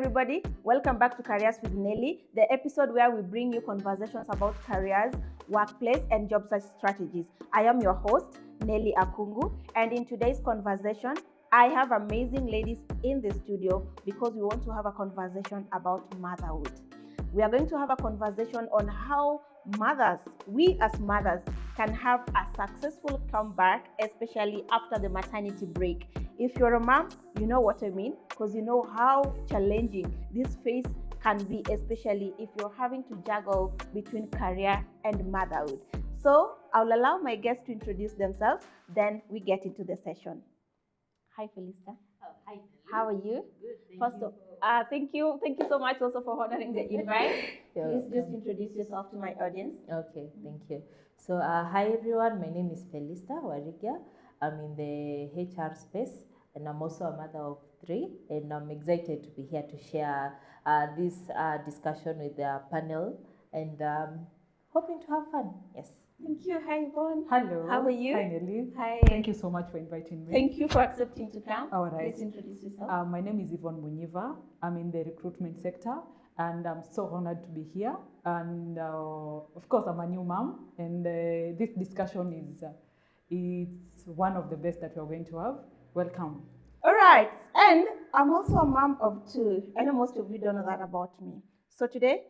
everybody. Welcome back to Careers with Nelly, the episode where we bring you conversations about careers, workplace, and job search strategies. I am your host, Nelly Akungu, and in today's conversation, I have amazing ladies in the studio because we want to have a conversation about motherhood. We are going to have a conversation on how we as mothers, can have a successful comeback, especially after the maternity break. If you're a mom, you know what I mean, because you know how challenging this phase can be, especially if you're having to juggle between career and motherhood. So I'll allow my guests to introduce themselves, then we get into the session. Hi, Felista. Hi. How are you? Good. Thank you so much also for honoring the invite. You're Please just introduce yourself to my audience. Okay, thank you. So, hi everyone. My name is Felista Warigia. I'm in the HR space, and I'm also a mother of 3. And I'm excited to be here to share this discussion with the panel, and hoping to have fun. Yes. Thank you. Hi, Yvonne. Hello. How are you? Hi, Nelly. Hi. Thank you so much for inviting me. Thank you for accepting to come. All right. Please introduce yourself. My name is Yvonne Munyiva. I'm in the recruitment sector, and I'm so honored to be here. And of course, I'm a new mom, and this discussion is it's one of the best that we're going to have. Welcome. All right. And I'm also a mom of 2. I know most of you don't know that about me. So today,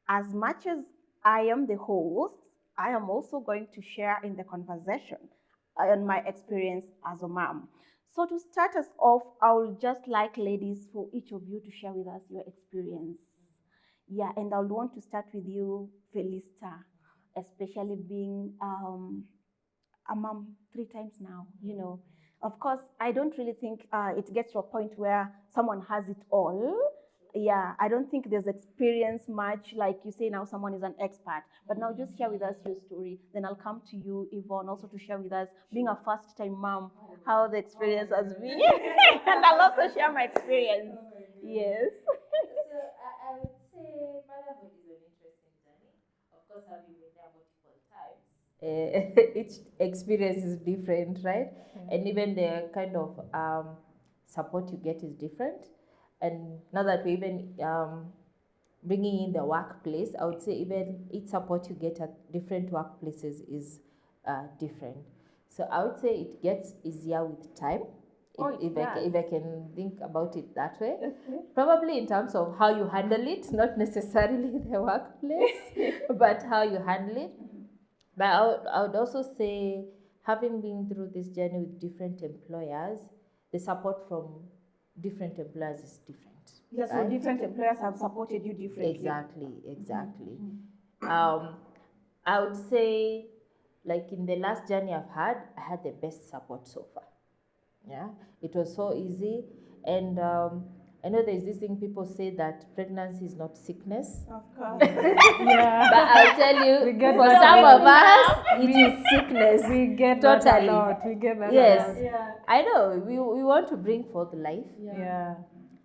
as much as I am the host, I am also going to share in the conversation on my experience as a mom. So to start us off, I would just like ladies for each of you to share with us your experience. Yeah, and I would want to start with you, Felista, especially being a mom 3 times now, you know. Of course, I don't really think it gets to a point where someone has it all. Yeah, I don't think there's experience much, like you say now someone is an expert. But now just share with us your story. Then I'll come to you, Yvonne, also to share with us, being a first-time mom, how the experience has been. And I'll also share my experience. Yes. So, I would say motherhood is an interesting journey. Of course, having been there multiple times. Each experience is different, right? And even the kind of support you get is different. And now that we're even bringing in the workplace, I would say even each support you get at different workplaces is different. So I would say it gets easier with time. If I can think about it that way. Okay. Probably in terms of how you handle it, not necessarily the workplace, but how you handle it. But I would also say, having been through this journey with different employers, the support from different employers is different. Yeah, so right? different employers have supported you differently. Exactly. I would say, like in the last journey I had the best support so far. Yeah, it was so easy, and I know there's this thing people say that pregnancy is not sickness. Of course. Yeah. But I'll tell you, We get for that some a lot. of us, it is sickness. We get Totally. that a lot. We get that Yes. a lot. Yeah. I know we want to bring forth life. Yeah.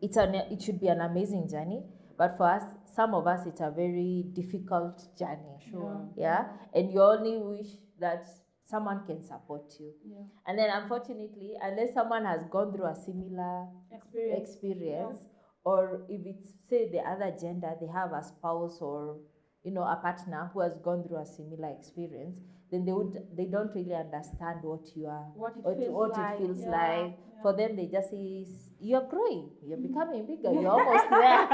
It should be an amazing journey, but for us, some of us, it's a very difficult journey. Sure. Yeah, and you only wish that someone can support you. Yeah. And then unfortunately, unless someone has gone through a similar experience, or if it's, say, the other gender, they have a spouse or a partner who has gone through a similar experience, then they don't really understand what it feels like. Yeah. For them, they just say, you're growing, you're becoming bigger, you're almost there.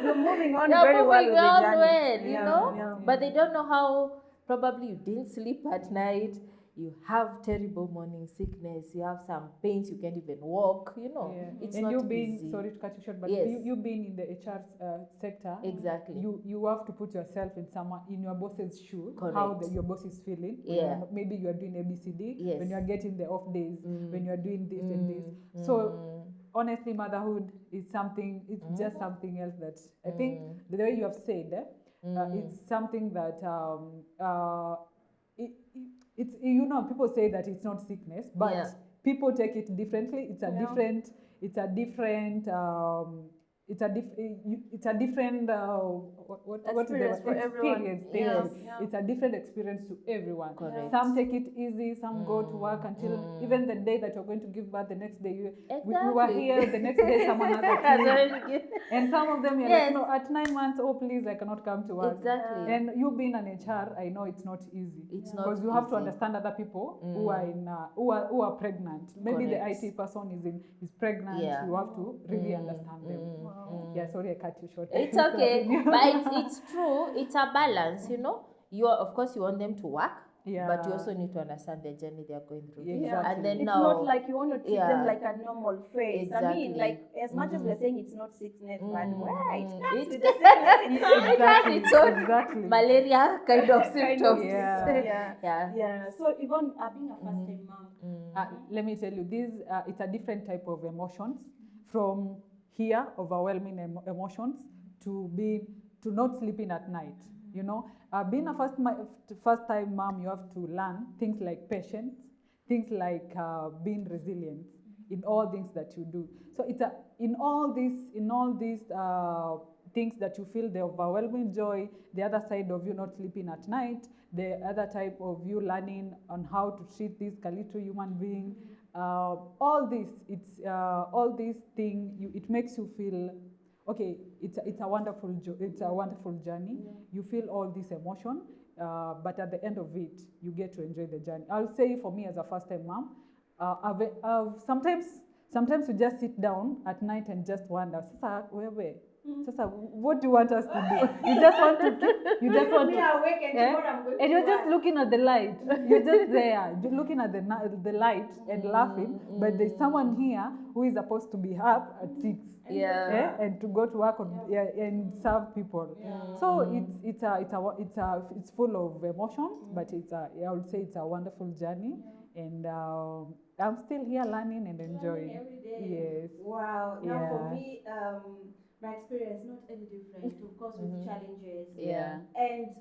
You're moving on You're very well moving with the on journey. well, Yeah. But they don't know how probably you didn't sleep at night, you have terrible morning sickness, you have some pains, you can't even walk, Yeah. It's and not you being easy. sorry to cut you short, but Yes. you being in the HR sector, Exactly. you have to put yourself in your boss's shoe. Correct. How your boss is feeling. Yeah. Maybe you are doing ABCD. Yes. When you are getting the off days. When you are doing this and this. Mm. So honestly, motherhood is something. It's just something else that I think the way you have said. It's something that it's people say that it's not sickness, but people take it differently. It's a different it's a different what is the Experience for everyone. experience. Yeah, Thank you. yeah. It's a different experience to everyone. Correct. Some take it easy, some go to work until even the day that you're going to give birth. The next day we were Exactly. here. The next day someone has a kid, and some of them you're Yes. like, no, at 9 months, oh please, I cannot come to work. Exactly. And you being an HR, I know it's not easy. It's not because you have to easy. understand other people who are in who are pregnant. Maybe Correct. the IT person is pregnant. Yeah. You have to really understand them. Wow. Yeah, sorry I cut you short. It's okay, but it's true. It's a balance, you know. You are, of course, you want them to work, Yeah. but you also need to understand the journey they are going through. Yeah, Yeah. exactly. And then It's now, not like you want to treat them yeah. like a normal phase. I mean, Exactly. like as much as we're saying it's not sickness, but where it comes It- with the sickness, it has its own Exactly. malaria kind of kind symptoms. Yeah. yeah. Yeah. So Yvonne, being a first-time mom, Let me tell you, this it's a different type of emotions. From here, overwhelming emotions, to not sleeping at night. You know, being a first-time mom, you have to learn things like patience, things like being resilient in all things that you do. So it's in all these things that you feel, the overwhelming joy, the other side of you not sleeping at night, the other type of you learning on how to treat this little human being. All these things, it makes you feel okay. It's a wonderful journey. You feel all this emotion, but at the end of it, you get to enjoy the journey. I'll say for me as a first-time mom, sometimes you just sit down at night and just wonder, Sasa, Sasa, what do you want us to do? You just want me to, awake and tomorrow I'm going and to you're just work. looking at the light. You're just there, looking at the light and laughing. But there's someone here who is supposed to be up at 6. Yeah. And to go to work and serve people. So it's full of emotions, but I would say it's a wonderful journey, and I'm still here learning and enjoying. Every day. Yes. Wow. Now Yeah. for me, my experience not any different, of course, with challenges. Yeah. And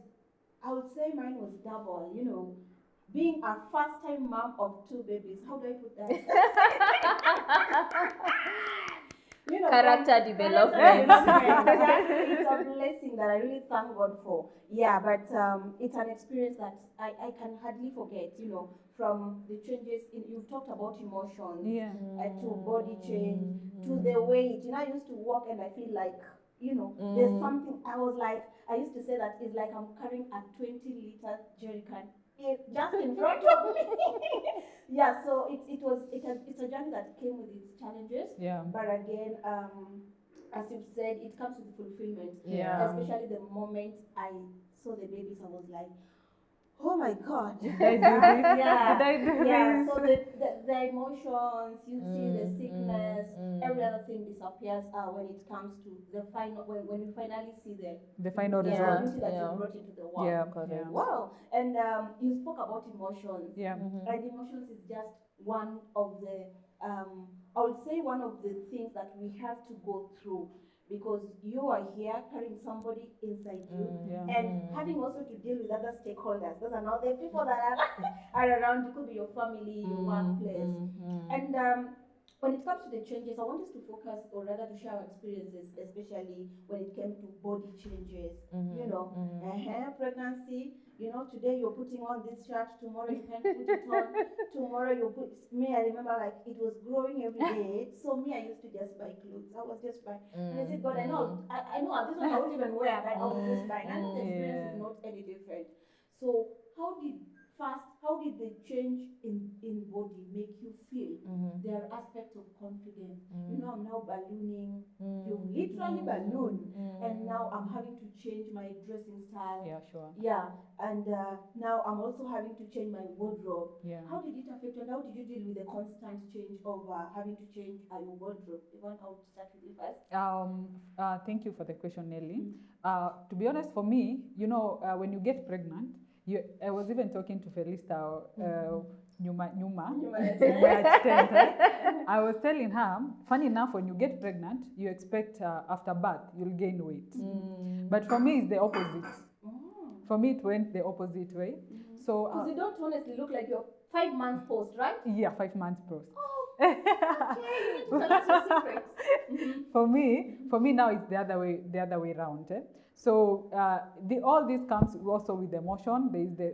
I would say mine was double. You know, being a first-time mom of 2 babies. How do I put that? You know, Character from development. Exactly. It's a blessing that I really thank God for. Yeah, but it's an experience that I can hardly forget, you know, from the changes you've talked about emotions, Yeah. to body change, to the weight. You know, I used to walk and I feel like, you know, there's something, I used to say that it's like I'm carrying a 20-liter jerrycan just in front of me. Yeah, so it's a journey that came with its challenges. Yeah. But again, as you've said, it comes with fulfillment. Yeah. Especially the moment I saw the babies, I was like, oh my God. Did I do this? Yeah. Did I do Yeah. this? So the emotions, you see the sickness, every other thing disappears when it comes to the final, when you finally see The final the result. beauty that Yeah. you brought into the world. Yeah. Correct. Yeah. Wow. And you spoke about emotions. Yeah. And emotions is just one of the, I would say one of the things that we have to go through, because you are here carrying somebody inside you, Yeah. and having also to deal with other stakeholders. Those are not the people that are around. It could be your family, your workplace. And when it comes to the changes, I want us to focus, or rather to share our experiences, especially when it came to body changes. You know, pregnancy. You know, today you're putting on this shirt, tomorrow you can put it on, tomorrow you put. Me, I remember like it was growing every day. So me, I used to just buy clothes. I was just buying. And I said, God, I know this one I won't even wear, but I will just buy. And I know the experience is not any different. So how did the change in body make you feel? There are aspects of confidence. You know, I'm now ballooning. You literally balloon. And now I'm having to change my dressing style. Yeah, sure. Yeah, and now I'm also having to change my wardrobe. Yeah. How did it affect you, and how did you deal with the constant change of having to change your wardrobe? Yvonne, I'll start with you first. Thank you for the question, Nelly. To be honest, for me, you know, when you get pregnant, I was even talking to Felista, Nyuma, I was telling her, funny enough, when you get pregnant, you expect after birth, you'll gain weight. But for me, it's the opposite. For me, it went the opposite way. So Because you don't honestly look like you're 5 months post, right? yeah, 5 months post. For me now it's the other way around. So all this comes also with emotion. There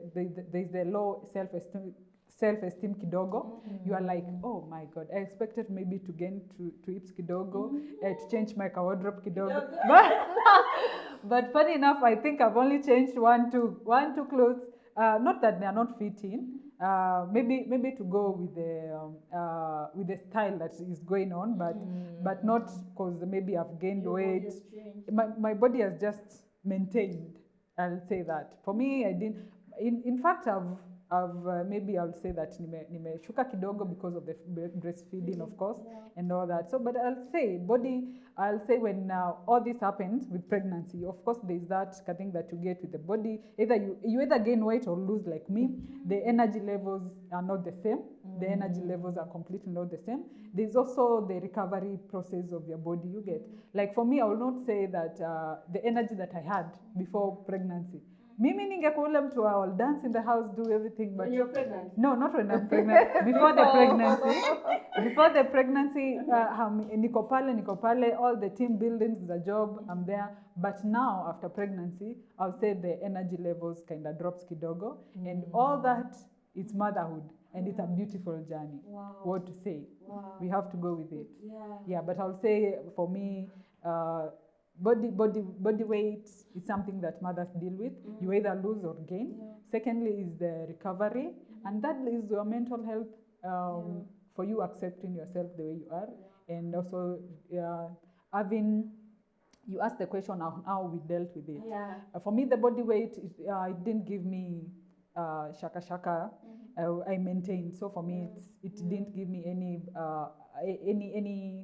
is the low self-esteem kidogo. You are like, oh my god, I expected maybe to gain two hips kidogo, to change my wardrobe kidogo. But funny enough, I think I've only changed one, two clothes. Not that they are not fitting. Maybe to go with the style that is going on, but not because maybe I've gained weight. My body has just maintained. I'll say that. For me, I didn't. In fact, maybe I'll say that nimeshuka kidogo because of the breastfeeding, of course, and all that. So, but I'll say when all this happens with pregnancy, of course, there's that thing that you get with the body. You either gain weight or lose, like me. The energy levels are not the same. The energy levels are completely not the same. There's also the recovery process of your body. You get, like, for me, I will not say that the energy that I had before pregnancy. Mimi ningekuwa ule mtu I will dance in the house, do everything, but when you're pregnant. No, not when I'm pregnant. Before the pregnancy, niko pale, all the team buildings, the job, I'm there. But now after pregnancy, I'll say the energy levels kind of drops kidogo, and all that, it's motherhood, and it's a beautiful journey. Wow. What to say? Wow. We have to go with it. Yeah. But I'll say for me, body weight is something that mothers deal with. You either lose or gain. Secondly is the recovery, and that is your mental health, for you accepting yourself the way you are, and also you asked the question how we dealt with it. For me, the body weight, it didn't give me shaka. I maintained. So for me, it didn't give me any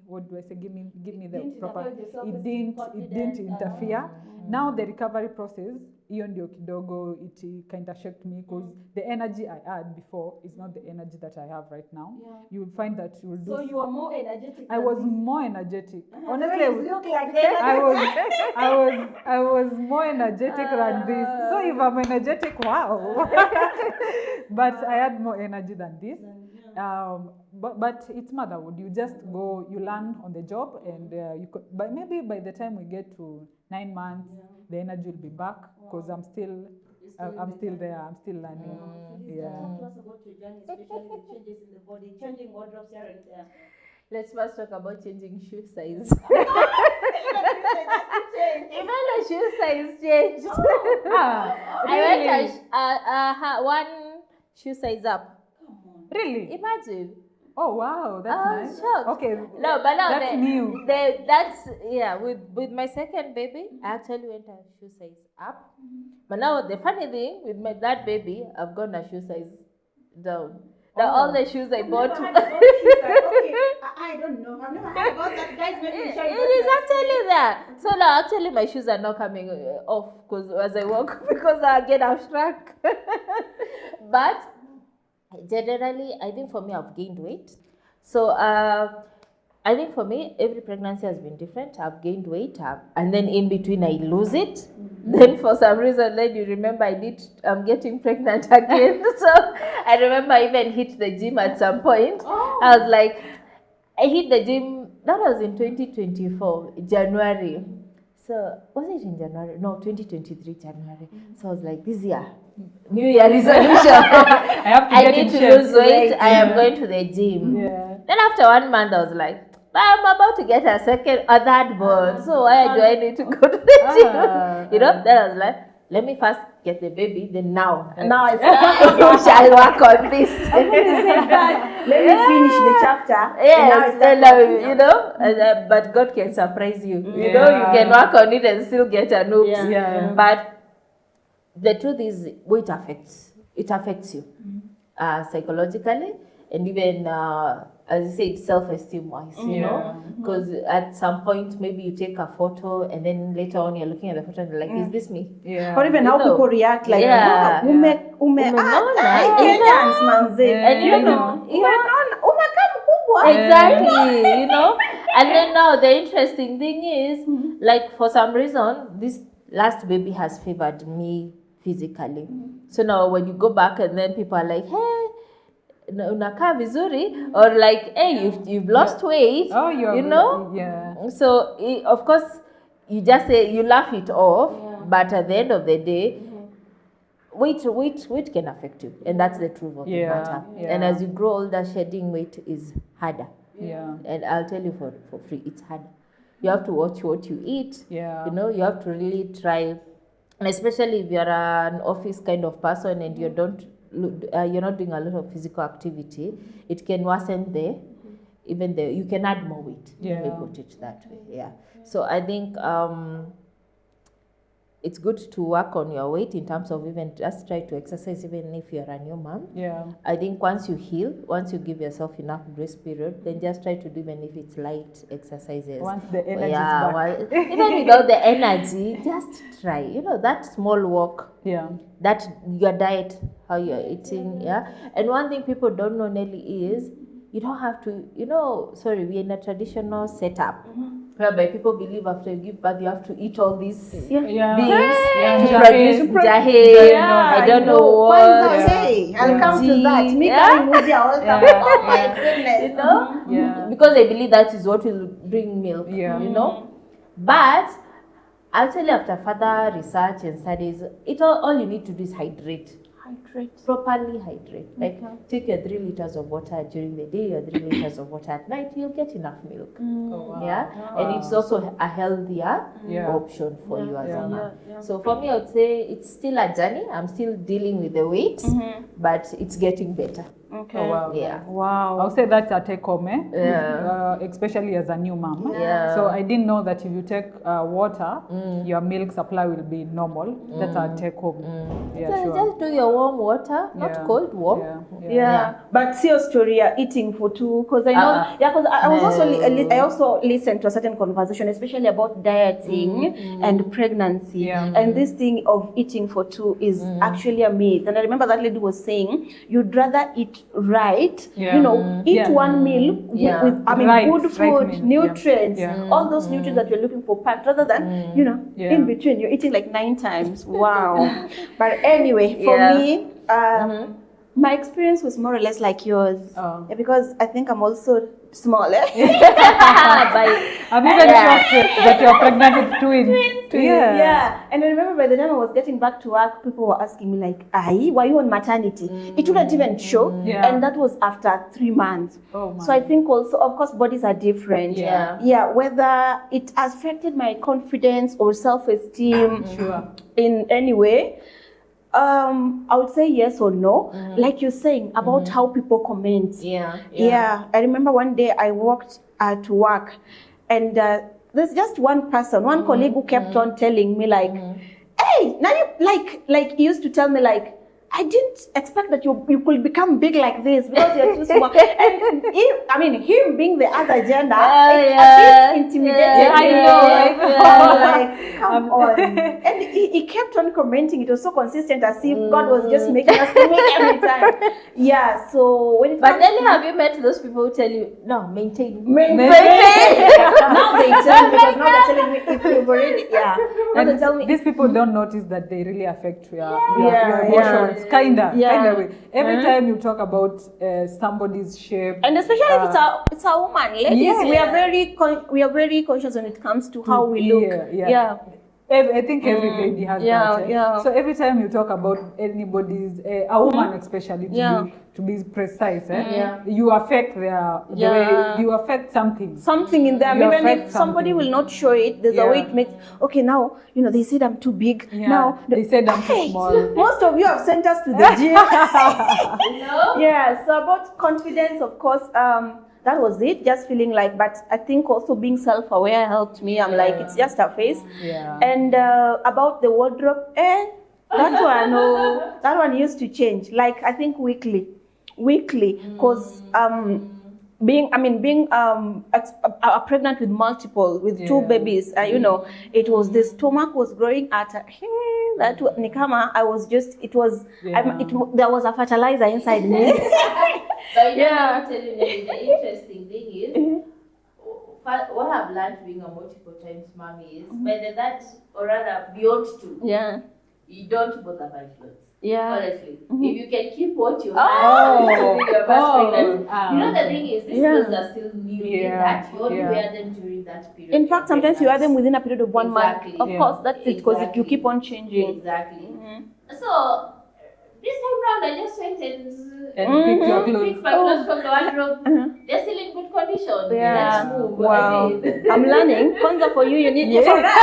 what do I say? Give me the proper. It didn't interfere. Now the recovery process, hiyo ndio kidogo, it kind of shocked me because the energy I had before is not the energy that I have right now. You will find that you will do. So you are more energetic. I was more energetic. Honestly, you look like I was more energetic than this. So if I'm energetic, wow. But I had more energy than this. But it's motherhood. You just go, you learn on the job, and but maybe by the time we get to 9 months, the energy will be back because I'm still there. I'm still learning. Talk to us about your journey, especially the changes in the body, changing wardrobes here and there. Let's first talk about changing shoe size. Even the shoe size changed. Really? I went one shoe size up. Really? Imagine. Oh wow, that's nice. Shocked. Okay. No, but now that's new. With my second baby, I actually went a shoe size up. But now the funny thing with that baby, I've gone a shoe size down. All the shoes I bought. Okay, I don't know. I've never heard about that. Guys, maybe It is actually there. So now actually my shoes are not coming off because as I walk because again I've shrunk. But generally, I think for me I've gained weight. So I think for me every pregnancy has been different. I've gained weight, and then in between I lose it. Then for some reason, then you remember I'm getting pregnant again. So I remember I even hit the gym at some point. I was like, I hit the gym. That was in 2024 January. So was it in January? No, 2023 January. So I was like, this year, New Year resolution. I need to lose weight. I am going to the gym. Then after 1 month, I was like, I'm about to get a third born. So why do I need to go to the gym? Then I was like, let me first get the baby. Then now I shall work on this. Let me finish the chapter. Yes, but God can surprise you. You can work on it and still get an oops. But the truth is, weight affects you psychologically, and even as you say, self-esteem wise, because at some point maybe you take a photo and then later on you're looking at the photo and you're like, is this me? Or even how people react, like, Kenyans, manze. And exactly, And then now the interesting thing is, like, for some reason, this last baby has favored me physically. So now when you go back and then people are like, hey, unakaa vizuri, or like, hey, you've lost weight, Oh, you know. Yeah. So of course you just say, you laugh it off, but at the end of the day, weight can affect you, and that's the truth of the matter. And as you grow older, shedding weight is harder. And I'll tell you for free, it's harder. You have to watch what you eat. You have to really try, and especially if you're an office kind of person and you're not doing a lot of physical activity, it can worsen you can add more weight. Let me put it that way. So I think it's good to work on your weight in terms of even just try to exercise, even if you're a new mom. I think once you heal, once you give yourself enough grace period, then just try to do, even if it's light exercises. Once the energy is back. Even without the energy, just try. That small walk. That your diet, how you're eating. And one thing people don't know, Nelly, is you don't have to, we're in a traditional setup. Whereby people believe after you give birth, you have to eat all these beans to produce jahe. I don't know what. I'll come to that. Oh my goodness. Because they believe that is what will bring milk. But actually, after further research and studies, all you need to do is hydrate. Properly hydrate. Like take your 3 liters of water during the day, your 3 liters of water at night, you'll get enough milk. And it's also a healthier option for you as a mom. So for me, I would say it's still a journey. I'm still dealing with the weight, but it's getting better. Wow. I'll say that's a take home, especially as a new mom. So I didn't know that if you take water, your milk supply will be normal. That's a take home. Just do your warm water, not cold, warm. But see your story, eating for two, because I know, because I was I also listened to a certain conversation, especially about dieting and pregnancy, and this thing of eating for two is actually a myth. And I remember that lady was saying, you'd rather eat right, eat one meal with good food, nutrients, all those nutrients that you're looking for packed, rather than in between you're eating like 9 times. Wow. But anyway, for me, my experience was more or less like yours, because I think I'm also smaller. I'm even shocked that you're pregnant with twins. And I remember by the time I was getting back to work, people were asking me like, were you on maternity? It wouldn't even show. And that was after 3 months. So I think also, of course, bodies are different. Whether it affected my confidence or self-esteem in any way, I would say yes or no. Like you're saying about how people comment. I remember one day I walked to work, and there's just one person, one colleague who kept on telling me like, hey, now you like he used to tell me like, I didn't expect that you could become big like this because you're too small. And him being the other gender, a bit intimidating. I know. Like, come on. And he kept on commenting. It was so consistent, as if God was just making us to make every time. So when it but then have you met those people who tell you, no, maintain. Now they tell me, because now they're telling me if you've already, Now they tell me. These people don't notice that they really affect your emotions. Kinda way. Every time you talk about somebody's shape, and especially if it's a woman, ladies, we are very conscious when it comes to how we look. I think every lady has that. So every time you talk about anybody's, a woman especially, to be precise, you affect the way, you affect something in them. Even if somebody will not show it, there's a way it makes, okay, now, they said I'm too big. Now, they said I'm too small. Most of you have sent us to the gym. So about confidence, of course, that was it, just feeling like, but I think also being self-aware helped me. I'm like, it's just a phase. And about the wardrobe, that one used to change, like I think weekly, because being pregnant with 2 babies, it was, the stomach was growing at that nikama, I was just, it was, there was a fertilizer inside me. But I'm telling you, the interesting thing is, what I've learned being a multiple times mommy is, whether that, or rather beyond 2, you don't bother buying clothes. Yeah. Honestly, Mhm. if you can keep what you Oh. have during your first pregnancy, you know the okay. thing is, these Yeah. clothes are still new in Yeah, that you only yeah. wear them during that period. In fact, you're sometimes you wear them pregnant. within a period of 1 month. Exactly. Of Yeah. course, that's it, because you Exactly. keep on changing. Exactly. Mhm. So this time round, I just went and pick your clothes. picked my clothes from the wardrobe. Uh-huh. They're still in good condition. Yeah. Let's move. Wow. I mean, I'm learning. Kwanza for you need Yeah. for us.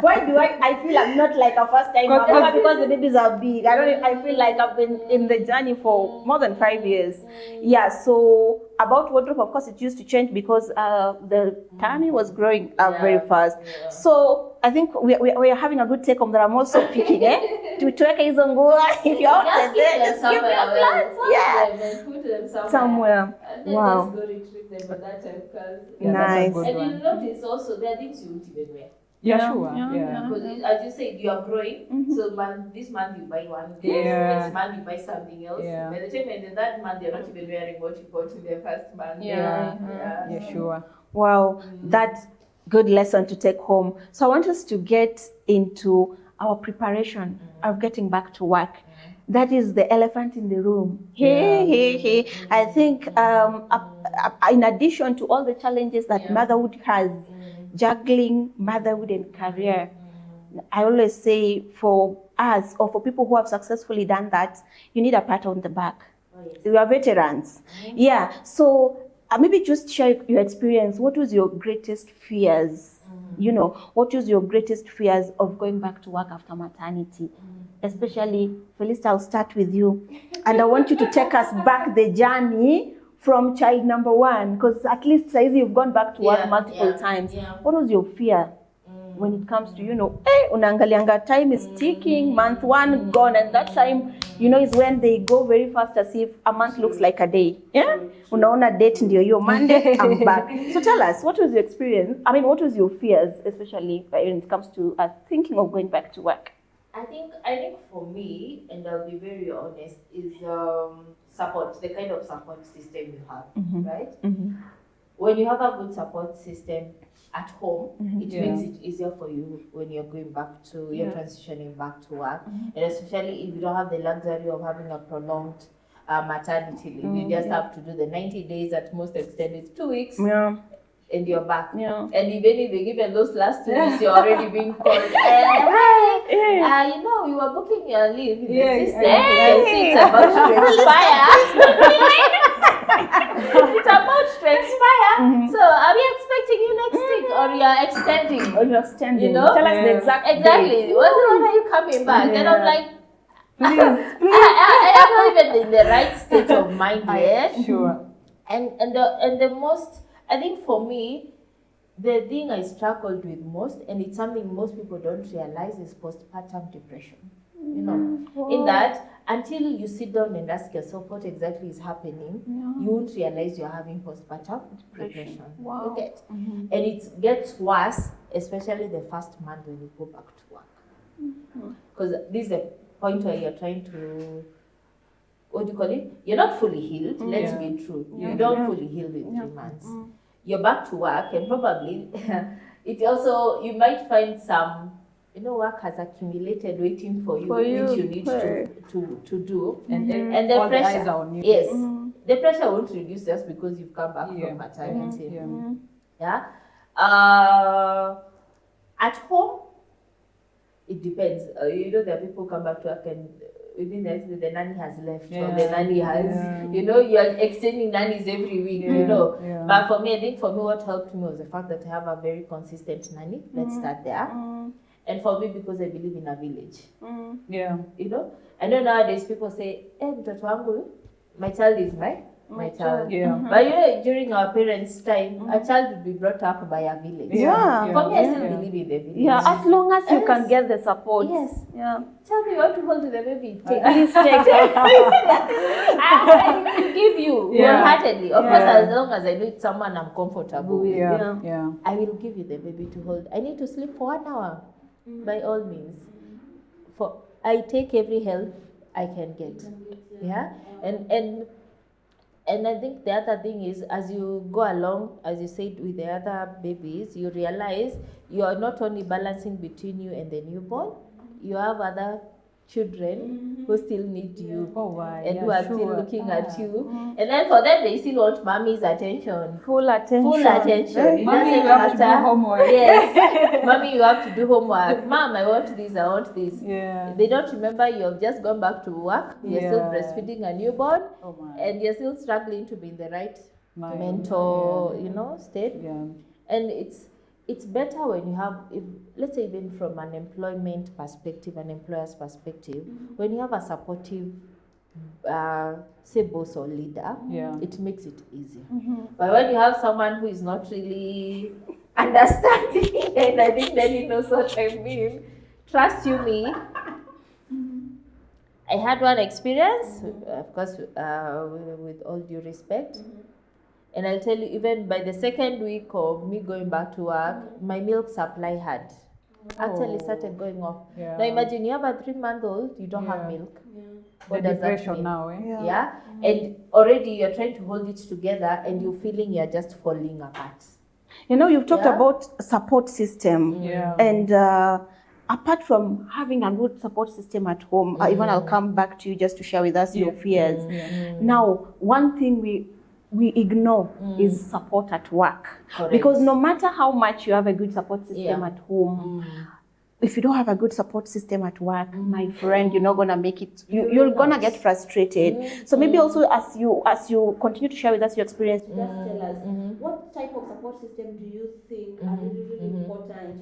Why do I feel I'm not like a first time mom? Because- Because the babies are big. I feel like I've been in the journey for more than 5 years. Yeah. So about wardrobe, of course, it used to change because the tummy was growing very fast. Yeah. So I think we are having a good take home that I'm also picking. Tuweke hizo nguo if you're out just there, keep them just give me somewhere. a plan. Yeah. Them and put them Somewhere. And then Wow. just go retrieve them at that time. Yeah, that's a Nice. good And one. you'll notice also there are things you won't even wear. Yeah, Yeah, sure. yeah, Yeah. yeah. Because as you said, you are growing. Mhm. So this month you buy one. Yeah. Next month you buy something else. Yeah. By the time in the third month you're not even wearing what you bought in the first month. Yeah. Yeah. Yeah, sure. Wow, that's good lesson to take home. So I want us to get into our preparation of getting back to work. That is the elephant in the room. Hey. I think in addition to all the challenges that motherhood has, juggling motherhood and career, I always say for us or for people who have successfully done that, you need a pat on the back. Oh, yes. You are veterans. Yeah. So maybe just share your experience. What was your greatest fears? You know, what was your greatest fears of going back to work after maternity? Especially, Felista, I'll start with you. And I want you to take us back the journey from child number one, because at least Saizi, you've gone back to work multiple times. Yeah. What was your fear when it comes to, unaangalianga time is ticking, month one gone, and that time, is when they go very fast as if a month looks like a day. Yeah? Unaona date ndio hiyo Monday, I'm back. So tell us, what was your experience? I mean, what was your fears, especially when it comes to thinking of going back to work? I think for me, and I'll be very honest, is support, the kind of support system you have, right? When you have a good support system at home, it makes it easier for you when you're going back to, you're transitioning back to work. And especially if you don't have the luxury of having a prolonged maternity leave. You just have to do the 90 days, at most extended 2 weeks. Yeah. And you're back. Yeah. And even if they give you those last 2 weeks, you're already being called. You were booking your leave in the system. It's about to expire. It's about to expire. So are we expecting you next week, or you are extending? Or you're extending. Tell us the exact exactly. date. When are you coming back? And I'm like, Please. I am not even in the right state of mind yet. Sure. And the most, I think for me, the thing I struggled with most, and it's something most people don't realize, is postpartum depression. In that, until you sit down and ask yourself what exactly is happening, you won't realize you're having postpartum depression. Wow. You get? And it gets worse, especially the first month when you go back to work. Because this is a point where you're trying to, what do you call it? You're not fully healed, let's be true. You don't fully heal in 3 months. You're back to work, and probably it also, you might find some, work has accumulated waiting for you, which you need to do. And then And the all the eyes pressure, are on you. yes, the pressure won't reduce just because you've come back from maternity. Yeah. At home, it depends. There are people who come back to work and within the next day, the nanny has left, or the nanny has, you are extending nannies every week, But for me, I think what helped me was the fact that I have a very consistent nanny. Let's start there. And for me, because I believe in a village. Yeah. I know nowadays people say, mtoto wangu, my child is my child. Yeah. But during our parents' time, a child would be brought up by a village. Yeah. For me, I still believe in the village. Yeah, as long as you can get the support. Yes. Yeah. Tell me what to hold the baby. Take. Please take I will give you wholeheartedly. Of course, Yeah. as long as I know it's someone I'm comfortable with. Yeah. I will give you the baby to hold. I need to sleep for 1 hour, by all means. I take every help I can get. Yeah, and I think the other thing is, as you go along, as you said, with the other babies, you realize you are not only balancing between you and the newborn, you have other children who still need you and who are still looking at you. And then for them, they still want mommy's attention. Full attention. Full attention. It Mommy, doesn't you have to do matter. homework. Yes. Mommy, you have to do homework. Mom, I want this, I want this. Yeah. They don't remember you have just gone back to work. You're still breastfeeding a newborn. Oh my. And you're still struggling to be in the right My- mental, yeah. state. Yeah. And it's better when you have, let's say even from an employment perspective, an employer's perspective, when you have a supportive, say boss or leader, it makes it easier. But when you have someone who is not really understanding, and I think that he knows what I mean, trust you me, I had one experience, of course, with all due respect. And I'll tell you, even by the second week of me going back to work, my milk supply had actually started going off. Yeah. Now imagine you have a 3-month-old, you don't have milk. What The does that depression mean? now, eh? Yeah. And already you're trying to hold it together and you're feeling you're just falling apart. You've talked about support system. Yeah. And apart from having a good support system at home, even I'll come back to you just to share with us your fears. Now, one thing we ignore is support at work. Correct. Because no matter how much you have a good support system at home, if you don't have a good support system at work, my friend, you're not gonna make it. You're gonna get frustrated. So maybe also as you continue to share with us your experience, just tell us what type of support system do you think are really important?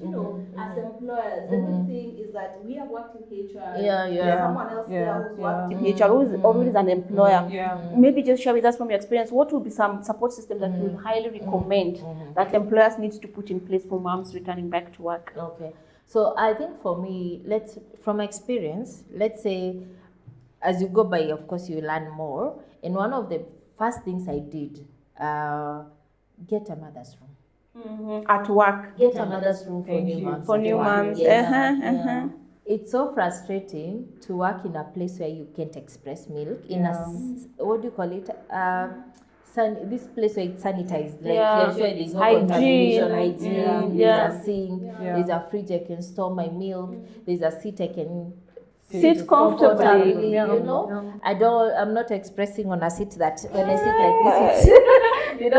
As employers, the good thing is that we have worked in HR. There's someone else there who's worked in HR who is an employer. Maybe just share with us from your experience what would be some support systems that you would highly recommend that employers need to put in place for moms returning back to work. Okay. So I think for me, from experience, let's say, as you go by, of course, you learn more. And one of the first things I did, get a mother's room. At work. Get a mother's room for new moms. For new moms. Yes. It's so frustrating to work in a place where you can't express milk. In what do you call it? This place where it's sanitized, like you're sure there's no contamination, hygiene, there's a sink, there's a fridge I can store my milk, there's a seat I can sit comfortably. I'm not expressing on a seat that when I sit like this,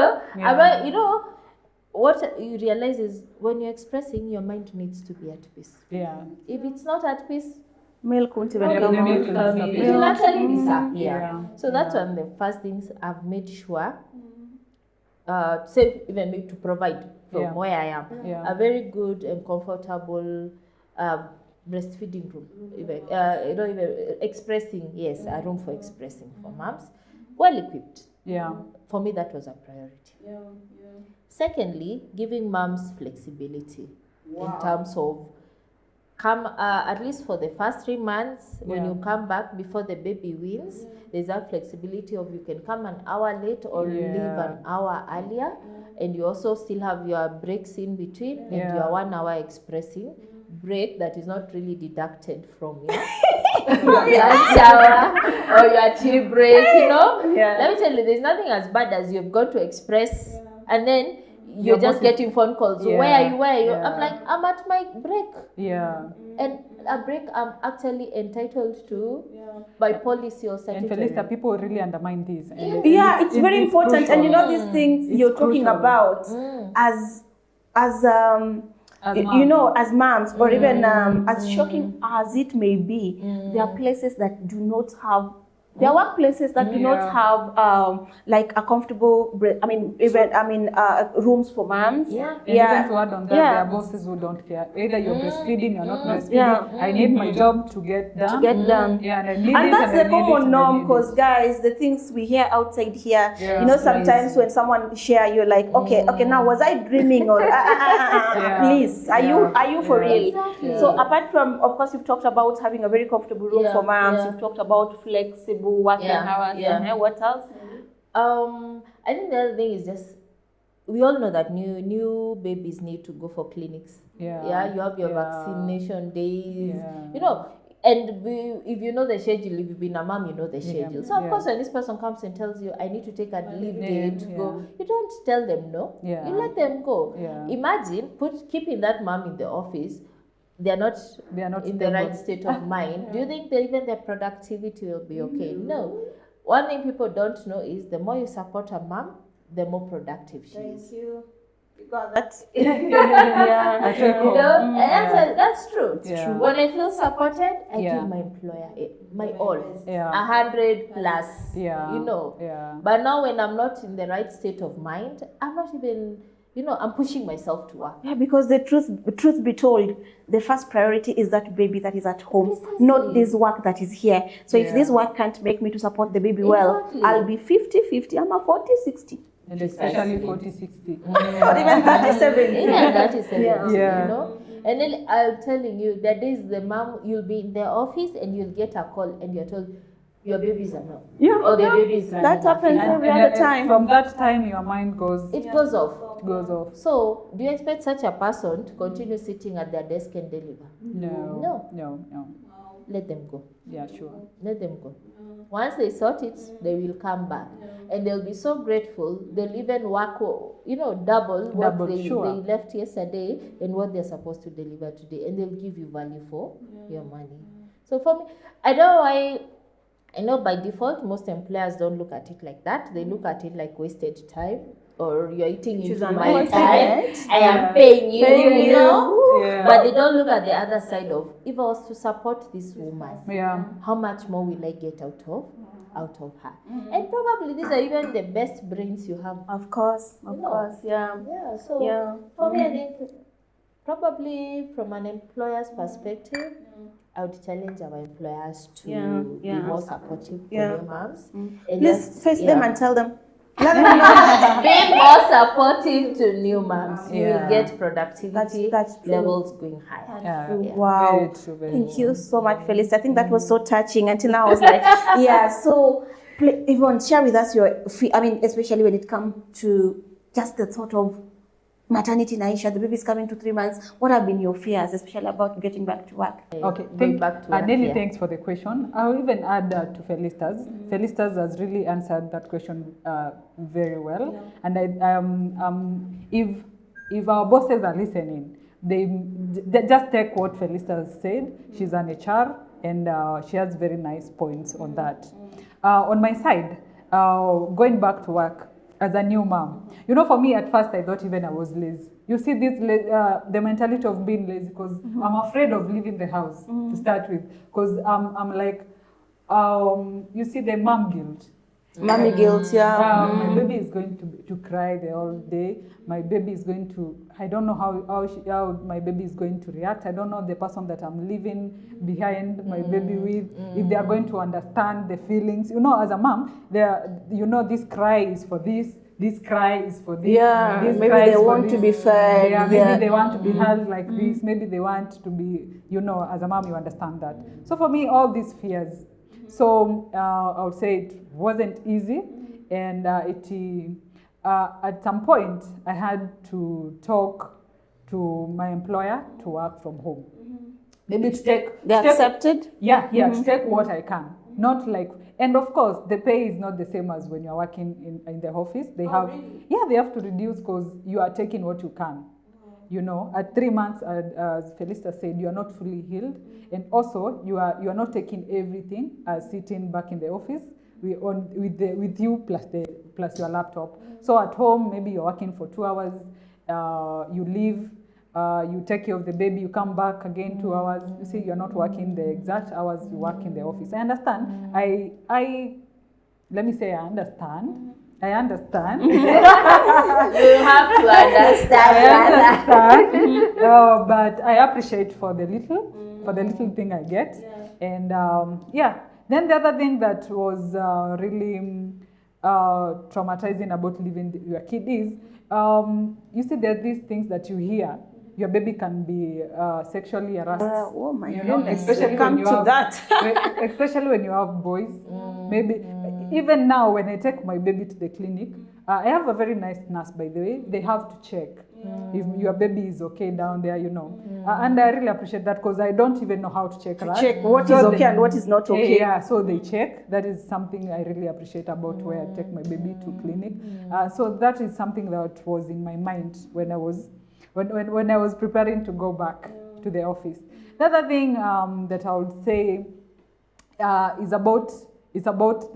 what you realize is when you're expressing, your mind needs to be at peace. Yeah. If it's not at peace, milk won't even Yeah, come the milk out. will it will actually disappear. Yeah. So that's one of the first things I've made sure, say even me to provide from where I am, a very good and comfortable breastfeeding room, even expressing, a room for expressing for moms, well equipped. Yeah. For me, that was a priority. Secondly, giving moms flexibility in terms of come at least for the first 3 months when you come back before the baby weans, there's that flexibility of you can come an hour late or leave an hour earlier, and you also still have your breaks in between and your 1 hour expressing break that is not really deducted from your lunch hour or your tea break. Let me tell you, there's nothing as bad as you've gone to express and then you're just getting phone calls. Where are you? I'm like, I'm at my break. Yeah. And a break I'm actually entitled to by policy or And statutory. Felista, people really undermine this. And It's very important. crucial. And these things It's you're talking crucial. about as As as moms, or even as shocking as it may be, there are places that do not have. There are workplaces that do not have like a comfortable, rooms for moms. And even to add on that, there are bosses who don't care. Either you're breastfeeding, you're not breastfeeding. I need my job to get done. Yeah, and I need And it, that's and I the need it, common and I norm, need it. because guys, the things we hear outside here, Yeah, sometimes when someone share, you're like, okay, now was I dreaming or please, are you for real? Exactly. So apart from, of course, you've talked about having a very comfortable room for moms. You've talked about flexible working hours. And what else? I think the other thing is just, we all know that new babies need to go for clinics. You have your vaccination days. And if you know the schedule, if you've been a mom, you know the schedule. So of course, when this person comes and tells you, I need to take a leave day to go, you don't tell them no. You let them go. Imagine keeping that mom in the office they're not in the stable. right state of mind, do you think that even their productivity will be okay? No. One thing people don't know is the more you support a mom, the more productive she is. you. You got that. I You feel know, cool. and that's true. It's true. When I feel supported, I Yeah. give my employer my all, Yeah. 100 plus. Yeah. You know. Yeah. But now when I'm not in the right state of mind, I'm not even. I'm pushing myself to work. Yeah, because the truth be told, the first priority is that baby that is at home, not this work that is here. So if this work can't make me to support the baby well, I'll be 50-50, I'm a 40-60. And especially 40-60. Or even 37. Yeah, that is it. Yeah. And then I'm telling you, that is the mom, you'll be in the office and you'll get a call and you're told, your babies are no. Yeah. Or the babies are That happens every other time. From that time, your mind goes. It goes off. It goes off. So, do you expect such a person to continue sitting at their desk and deliver? No. Let them go. Yeah, sure. Let them go. Once they sort it, they will come back. And they'll be so grateful, they'll even work, double what they left yesterday and what they're supposed to deliver today. And they'll give you value for your money. So for me, I know by default, most employers don't look at it like that. They look at it like wasted time, or you're eating into my time. I am paying you, Yeah. But they don't look at the other side of, if I was to support this woman, how much more will I get out of her? And probably these are even the best brains you have. Of course, yeah. Yeah, so for me, I think probably from an employer's perspective, I would challenge our employers to be more supportive for their moms. And Please face them and tell them. Let them know. Be more supportive to new moms. You will get productivity that's levels going higher. Yeah. Wow. Very true, Thank you so much, Felice. I think that was so touching. Until now, I was like, so Yvonne, share with us especially when it comes to just the thought of maternity, Naisha, the baby's coming to 3 months. What have been your fears, especially about getting back to work? Okay, Nelly, thanks for the question. I'll even add to Felicitas. Felicitas has really answered that question very well. Yeah. And if our bosses are listening, they just take what Felicitas said. She's an HR and she has very nice points on that. On my side, going back to work, as a new mom, for me at first I thought even I was lazy. You see this the mentality of being lazy, because I'm afraid of leaving the house to start with, because I'm like, you see the mom guilt. Mommy guilt, yeah. My baby is going to cry the whole day. My baby is going to, I don't know how my baby is going to react. I don't know the person that I'm leaving behind my baby with, if they are going to understand the feelings. As a mom, this cry is for this cry is for this. Yeah, this maybe they want to be fed. Yeah, maybe they want to be held like this. Maybe they want to be, as a mom, you understand that. So for me, all these fears. So I would say it wasn't easy, and at some point I had to talk to my employer to work from home. Maybe to take. They accepted? To take what I can, not like. And of course, the pay is not the same as when you're working in the office. They have, really? They have to reduce because you are taking what you can. At 3 months, as Felista said, you are not fully healed, and also you are not taking everything sitting back in the office with you plus your laptop. So at home, maybe you're working for 2 hours, you leave, you take care of the baby, you come back again 2 hours. You see, you're not working the exact hours you work in the office. I understand. Let me say I understand. I understand. You have to understand. But I appreciate for the little thing I get. Yeah. And then the other thing that was really traumatizing about leaving your kid is, you see, there are these things that you hear. Your baby can be sexually harassed. Oh my goodness! Especially when you have especially when you have boys. Maybe even now when I take my baby to the clinic, I have a very nice nurse, by the way. They have to check if your baby is okay down there, and I really appreciate that, because I don't even know how to check that. Check what is okay and what is not okay. Yeah, so they check. That is something I really appreciate about where I take my baby to clinic. So that is something that was in my mind when I was preparing to go back to the office. The other thing that I would say is about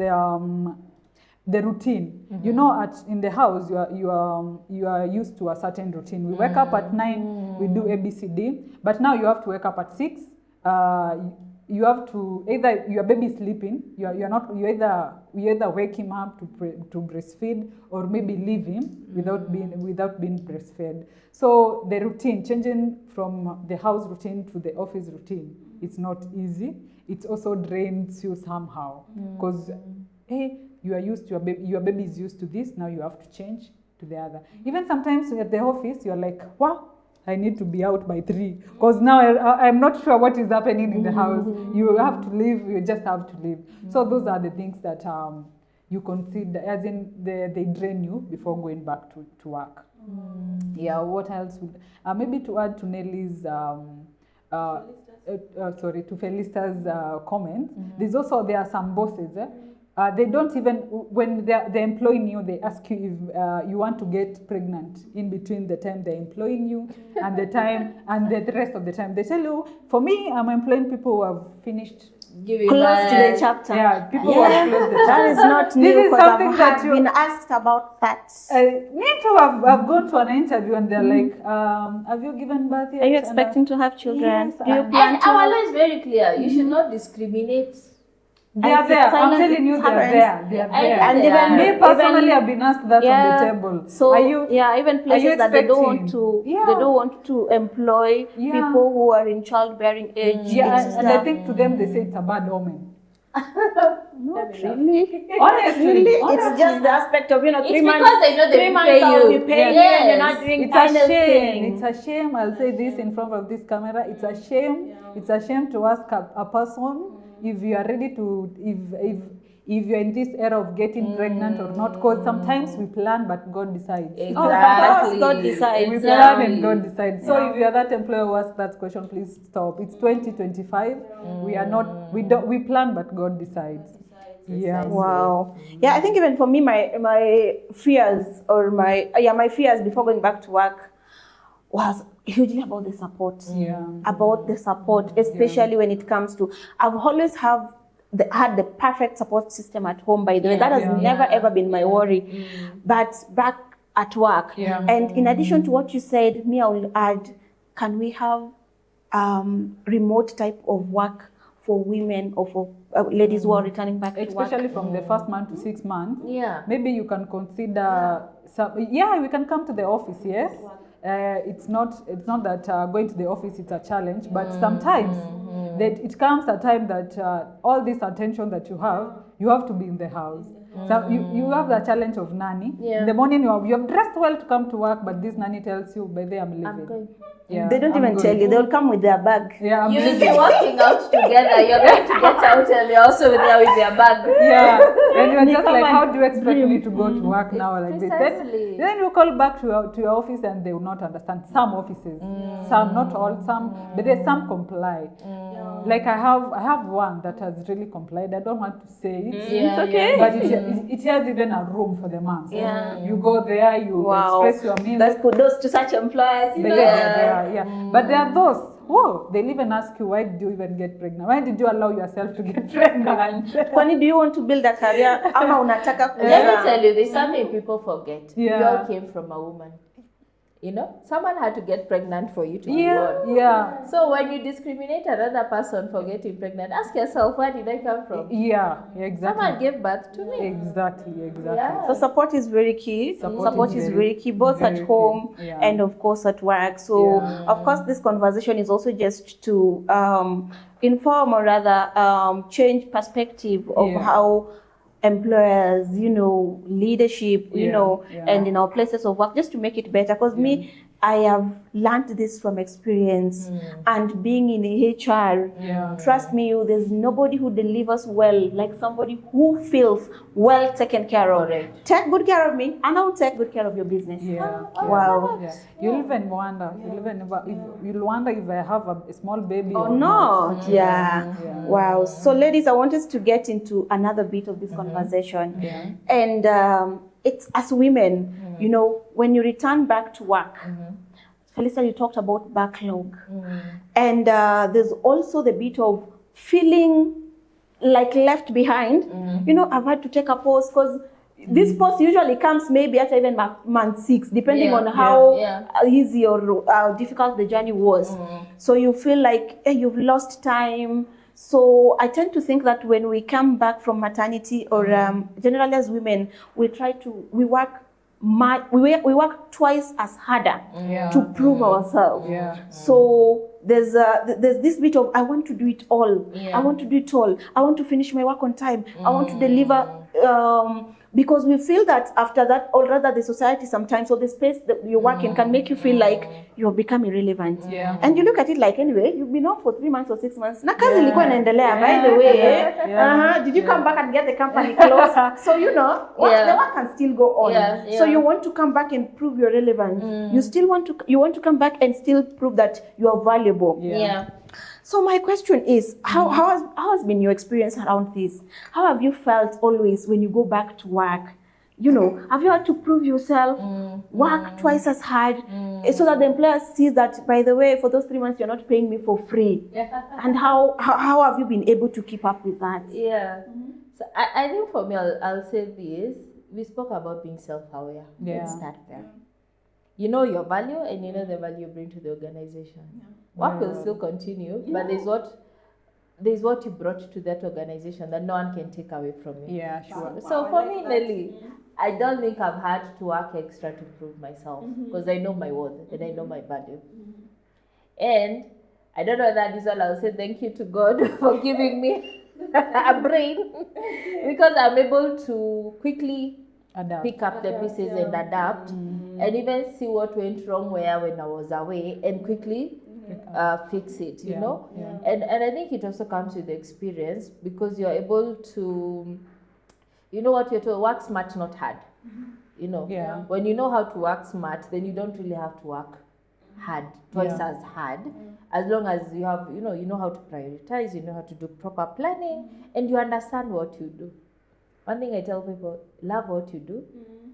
the routine. You know, in the house, you are used to a certain routine. We wake up at 9, we do ABCD, but now you have to wake up at 6. You have to either your baby is sleeping, you either wake him up to breastfeed, or maybe leave him without being breastfed. So the routine, changing from the house routine to the office routine, it's not easy. It also drains you somehow, because hey, you are used to your baby is used to this, now you have to change to the other. Even sometimes at the office, you're like, wow, I need to be out by 3, because now I'm not sure what is happening in the house. You have to leave, you just have to leave. So those are the things that you consider, as in they drain you before going back to work. Yeah, what else would, maybe to add to Nelly's, to Felicia's comments, there are some bosses, they don't even, when they're employing you, they ask you if you want to get pregnant in between the time they're employing you and the time, and the rest of the time. They tell you, for me, I'm employing people who have finished close to the chapter. Yeah, people who have closed the chapter. That is not new, This is something that I've been asked about that. Me too, I've gone to an interview and they're like, have you given birth yet? Are you expecting to have children? Yes, Do you And plan to? our law is very clear. You should not discriminate. They are there. I'm telling you, they're there. They are there. And even me personally, I've been asked that on the table. So are you, even places that they don't want to, Yeah. they don't want to employ people who are in childbearing age. Yeah, and I think to them they say it's a bad omen. Not really. Honestly, It's just the aspect of 3 months. It's because they know they will pay I'll you. be paying you and you're not doing It's final a shame. thing. It's a shame. I'll say this in front of this camera. It's a shame. It's a shame to ask a person if you are ready to, if you're in this era of getting pregnant or not. Because sometimes we plan, but God decides. Exactly. God decides. We plan and God decides. So if you're that employer who asks that question, please stop. It's 2025. We are not. We plan, but God decides. Yeah. Wow. Yeah, I think even for me, my fears or my fears before going back to work was hugely about the support. Yeah. About the support, especially when it comes to, I've always had the perfect support system at home, by the way. That has never ever been my worry. But back at work, and in addition to what you said, I will add, can we have remote type of work for women or for ladies who are returning back to work? Especially from the first month to 6 months. Yeah. Maybe you can consider we can come to the office, yes. It's not that going to the office is a challenge, but sometimes that it comes a time that all this attention that you have to be in the house. So you have the challenge of nanny. In the morning you have dressed well to come to work, but this nanny tells you, by the way, I'm leaving. I'm going. Yeah, They don't even tell you. They'll come with their bag. Yeah, I'm You will leaving. be working out together. You're going to get out and you're also there with your bag. Yeah, and you're They just come like, and how do you expect me to go to work now like this? Precisely. Then you call back to your office and they will not understand. Some offices, some, not all, some, but there's some comply. Like I have one that has really complied. I don't want to say it. Yeah, It's okay. But it has even a room for the moms. Yeah. You go there, you express your needs. That's kudos to such employers. They get there, yeah. But there are those, whoa, they'll even ask you, why did you even get pregnant? Why did you allow yourself to get pregnant? Kwani, do you want to build a career? Ama unataka Let me tell you, there's something people forget. Yeah. You all came from a woman. Someone had to get pregnant for you to be born. Yeah. So when you discriminate another person for getting pregnant, ask yourself, where did I come from? Yeah, exactly. Someone gave birth to me. Exactly. Yeah. So support is very key. Support is very key, both very at home key. Yeah. and of course at work. So of course this conversation is also just to inform, or rather change perspective of how employers, leadership, and in our places of work, just to make it better. Because I have learned this from experience and being in HR. Trust me, there's nobody who delivers well like somebody who feels well taken care of. Correct. Take good care of me, and I'll take good care of your business. Wow. Yeah. You'll even wonder. You'll wonder if I have a small baby Or or not. Yeah. Yeah. Wow. So, ladies, I want us to get into another bit of this conversation. Yeah. And it's as women, when you return back to work, Felisa, you talked about backlog. And there's also the bit of feeling like left behind. You know, I've had to take a pause because this pause usually comes maybe at even month 6, depending on how easy or difficult the journey was. So you feel like you've lost time. So I tend to think that when we come back from maternity, or generally as women, we work twice as harder to prove ourselves. So there's this bit of, I want to do it all. I want to do it all. I want to finish my work on time. I want to deliver. Because we feel that after that, or rather the society sometimes, or the space that you work in can make you feel like you've become irrelevant. And you look at it like, anyway, you've been off for 3 months or 6 months. Na kazi ilikuwa inaendelea, by the way. Did you come back and get the company close? So, you know, the work can still go on. So you want to come back and prove your relevance. You want to come back and still prove that you are valuable. So my question is, how has been your experience around this? How have you felt always when you go back to work? You know, have you had to prove yourself, work twice as hard, so that the employer sees that, by the way, for those 3 months, you're not paying me for free? And how have you been able to keep up with that? So I think for me, I'll say this. We spoke about being self-aware. Let's start there. You know your value, and you know the value you bring to the organization. Work will still continue, but there's what you brought to that organization that no one can take away from you. So for me, Nelly, I don't think I've had to work extra to prove myself, because I know my worth and I know my value. And I don't know that is all. I'll say thank you to God for giving me a brain, because I'm able to quickly pick up the pieces and adapt, and even see what went wrong when I was away, and quickly fix it, you know. And I think it also comes with the experience, because you're able to, you know what, you're told, work smart, not hard. You know, when you know how to work smart, then you don't really have to work hard, twice as hard, as long as you have, you know how to prioritize, you know how to do proper planning, and you understand what you do. One thing I tell people, love what you do,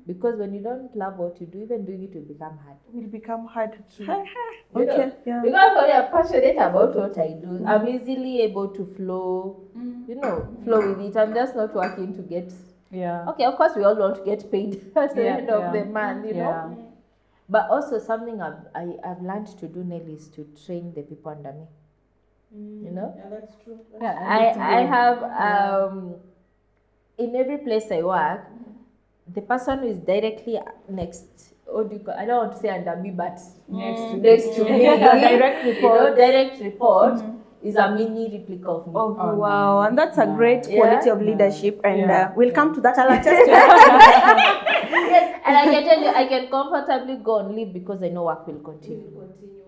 because when you don't love what you do, even doing it will become hard. It will become hard. Because when I'm passionate about what I do, I'm easily able to flow, flow with it. I'm just not working to get, okay, of course we all want to get paid at the end of the month, you know. But also something I've learned to do, Nelly, is to train the people under me. You know? Yeah, that's true. I have, in every place I work, the person who is directly next, I don't want to say under me, but next to me, direct report is a mini replica of me. Wow, and that's a great quality of leadership, and we'll come to that. I'll attest to that. Yes, and I can tell you, I can comfortably go and leave because I know work will continue.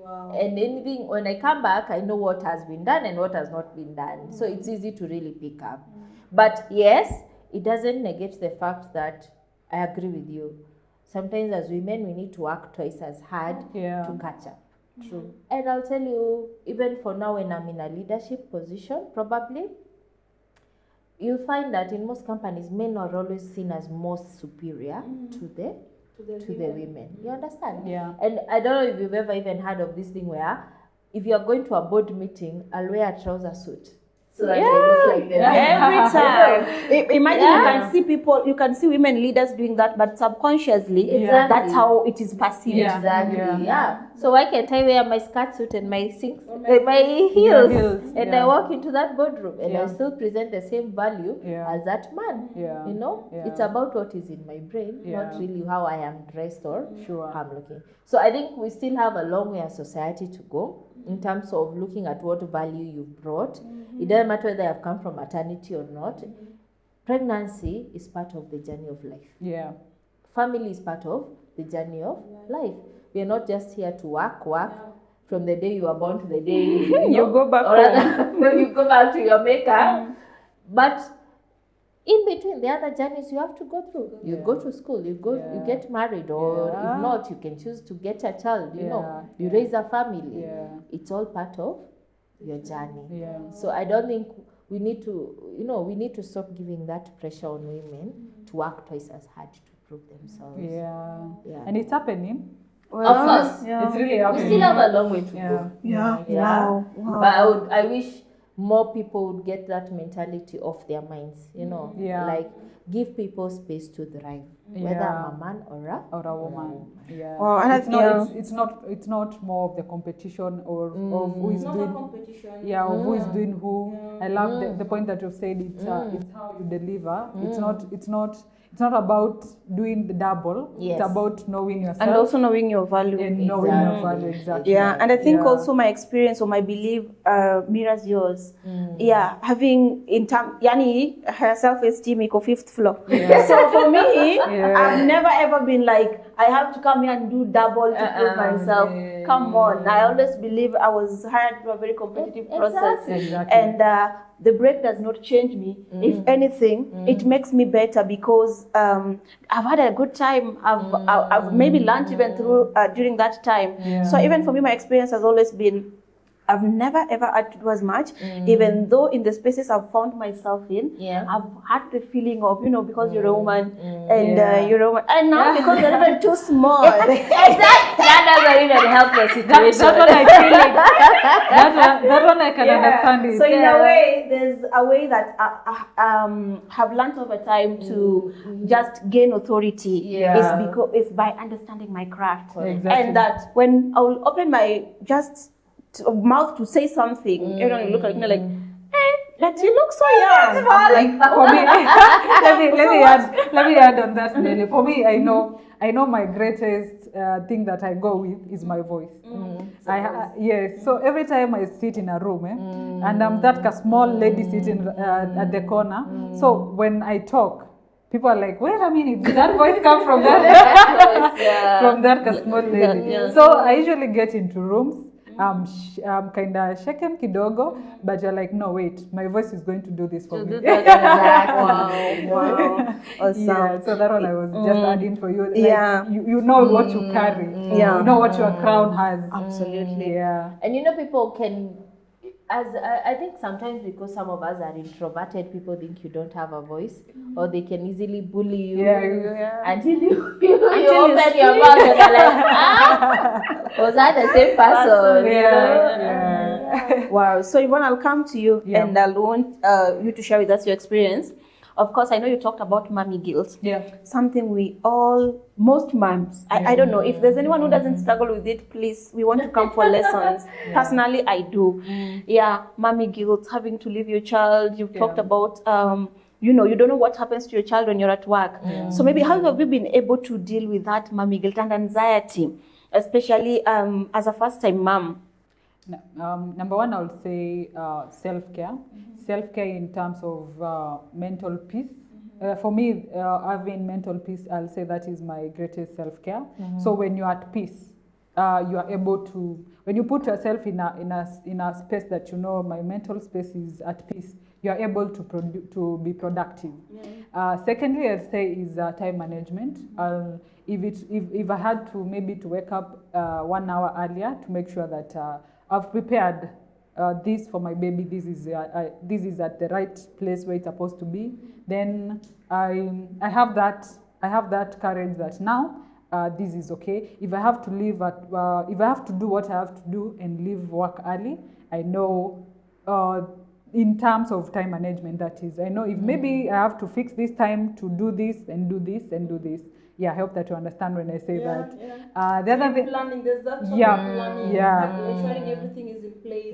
And anything, when I come back, I know what has been done and what has not been done. So it's easy to really pick up. But yes, it doesn't negate the fact that I agree with you. Sometimes as women, we need to work twice as hard to catch up. True. And I'll tell you, even for now, when I'm in a leadership position, probably, you'll find that in most companies, men are always seen as more superior to the women. You understand? Yeah. And I don't know if you've ever even heard of this thing where, if you're going to a board meeting, I'll wear a trouser suit. So that they look like them. Every time. Imagine you can see women leaders doing that, but subconsciously, that's how it is perceived. Exactly. So why can't I wear my skirt suit and my my heels, and I walk into that boardroom and I still present the same value as that man? You know, it's about what is in my brain, not really how I am dressed or how I'm looking. So I think we still have a long way as society to go in terms of looking at what value you've brought. It doesn't matter whether I've come from maternity or not. Pregnancy is part of the journey of life. Family is part of the journey of life. We are not just here to work from the day you were born to the day you go back home. you go back to your maker. But in between, the other journeys you have to go through. You go to school, you get married, or if not, you can choose to get a child, you raise a family. It's all part of your journey. So I don't think we need to stop giving that pressure on women to work twice as hard to prove themselves. And it's happening. Well, Of course. yeah. It's really We still have a long way to go. Yeah. Yeah. Wow. But I wish more people would get that mentality off their minds, Yeah. like give people space to thrive, whether I'm a man or a woman. Yeah. Wow, and It's not more of the competition or of who is It's not doing a competition. of who is doing who. Yeah. I love the point that you've said. It's how you deliver. It's not about doing the double. Yes. It's about knowing yourself And also knowing your value. and knowing your value. Exactly. Yeah, and I think Yeah. also my experience or my belief mirrors yours. Yeah, having yani her self-esteem iko fifth floor. So for me, I've never ever been like I have to come here and do double to prove myself. Come on, I always believe I was hired through a very competitive process, and the break does not change me. If anything, it makes me better because I've had a good time. I've maybe learned even through during that time. So even for me, my experience has always been I've never ever had to do as much, even though in the spaces I've found myself in, I've had the feeling of, because you're a woman and you're a woman, and now because you're even too small. that doesn't even help the situation. That one I feel like that one I can understand it. So in a way, there's a way that I have learned over time to just gain authority. It's by understanding my craft, and that when I will open my mouth to say something, everyone will look at me like, that you look so young. Like for me, let me add on that, Nelly. For me, I know my greatest thing that I go with is my voice. Yes. So every time I sit in a room, and I'm that small lady sitting at the corner. So when I talk, people are like, wait a minute, did that voice come from that from that small lady? So I usually get into rooms. I'm kind of shaken kidogo, but you're like, no, wait, my voice is going to do this for me. Wow. Awesome. Yeah, so that one I was just adding for you. Like, you know what you carry. You know what your crown has. Absolutely. Yeah. And people can, I think sometimes because some of us are introverted, people think you don't have a voice, or they can easily bully you until you open your mouth and they're like, was that the same person? Wow. So Yvonne, I'll come to you and I'll want you to share with us your experience. Of course, I know you talked about mommy guilt. Something most moms, I don't know, if there's anyone who doesn't struggle with it, please, we want to come for lessons. Personally, I do. Mommy guilt, having to leave your child. You've talked about, you don't know what happens to your child when you're at work. So maybe how have you been able to deal with that mommy guilt and anxiety, especially as a first-time mom? Number one, I would say self-care. Self-care in terms of mental peace. For me, having mental peace, I'll say that is my greatest self-care. So when you're at peace, you are able to, when you put yourself in a space that my mental space is at peace, you are able to be productive. Secondly, I'd say is time management. If I had to to wake up 1 hour earlier to make sure that I've prepared this for my baby, this is at the right place where it's supposed to be, then I have that courage that now this is okay. If I have to leave if I have to do what I have to do and leave work early, I know in terms of time management, that is, I know if maybe I have to fix this time to do this and do this and do this. I hope that you understand when I say that. The other thing, planning, there's that sort of planning, ensuring everything is in place.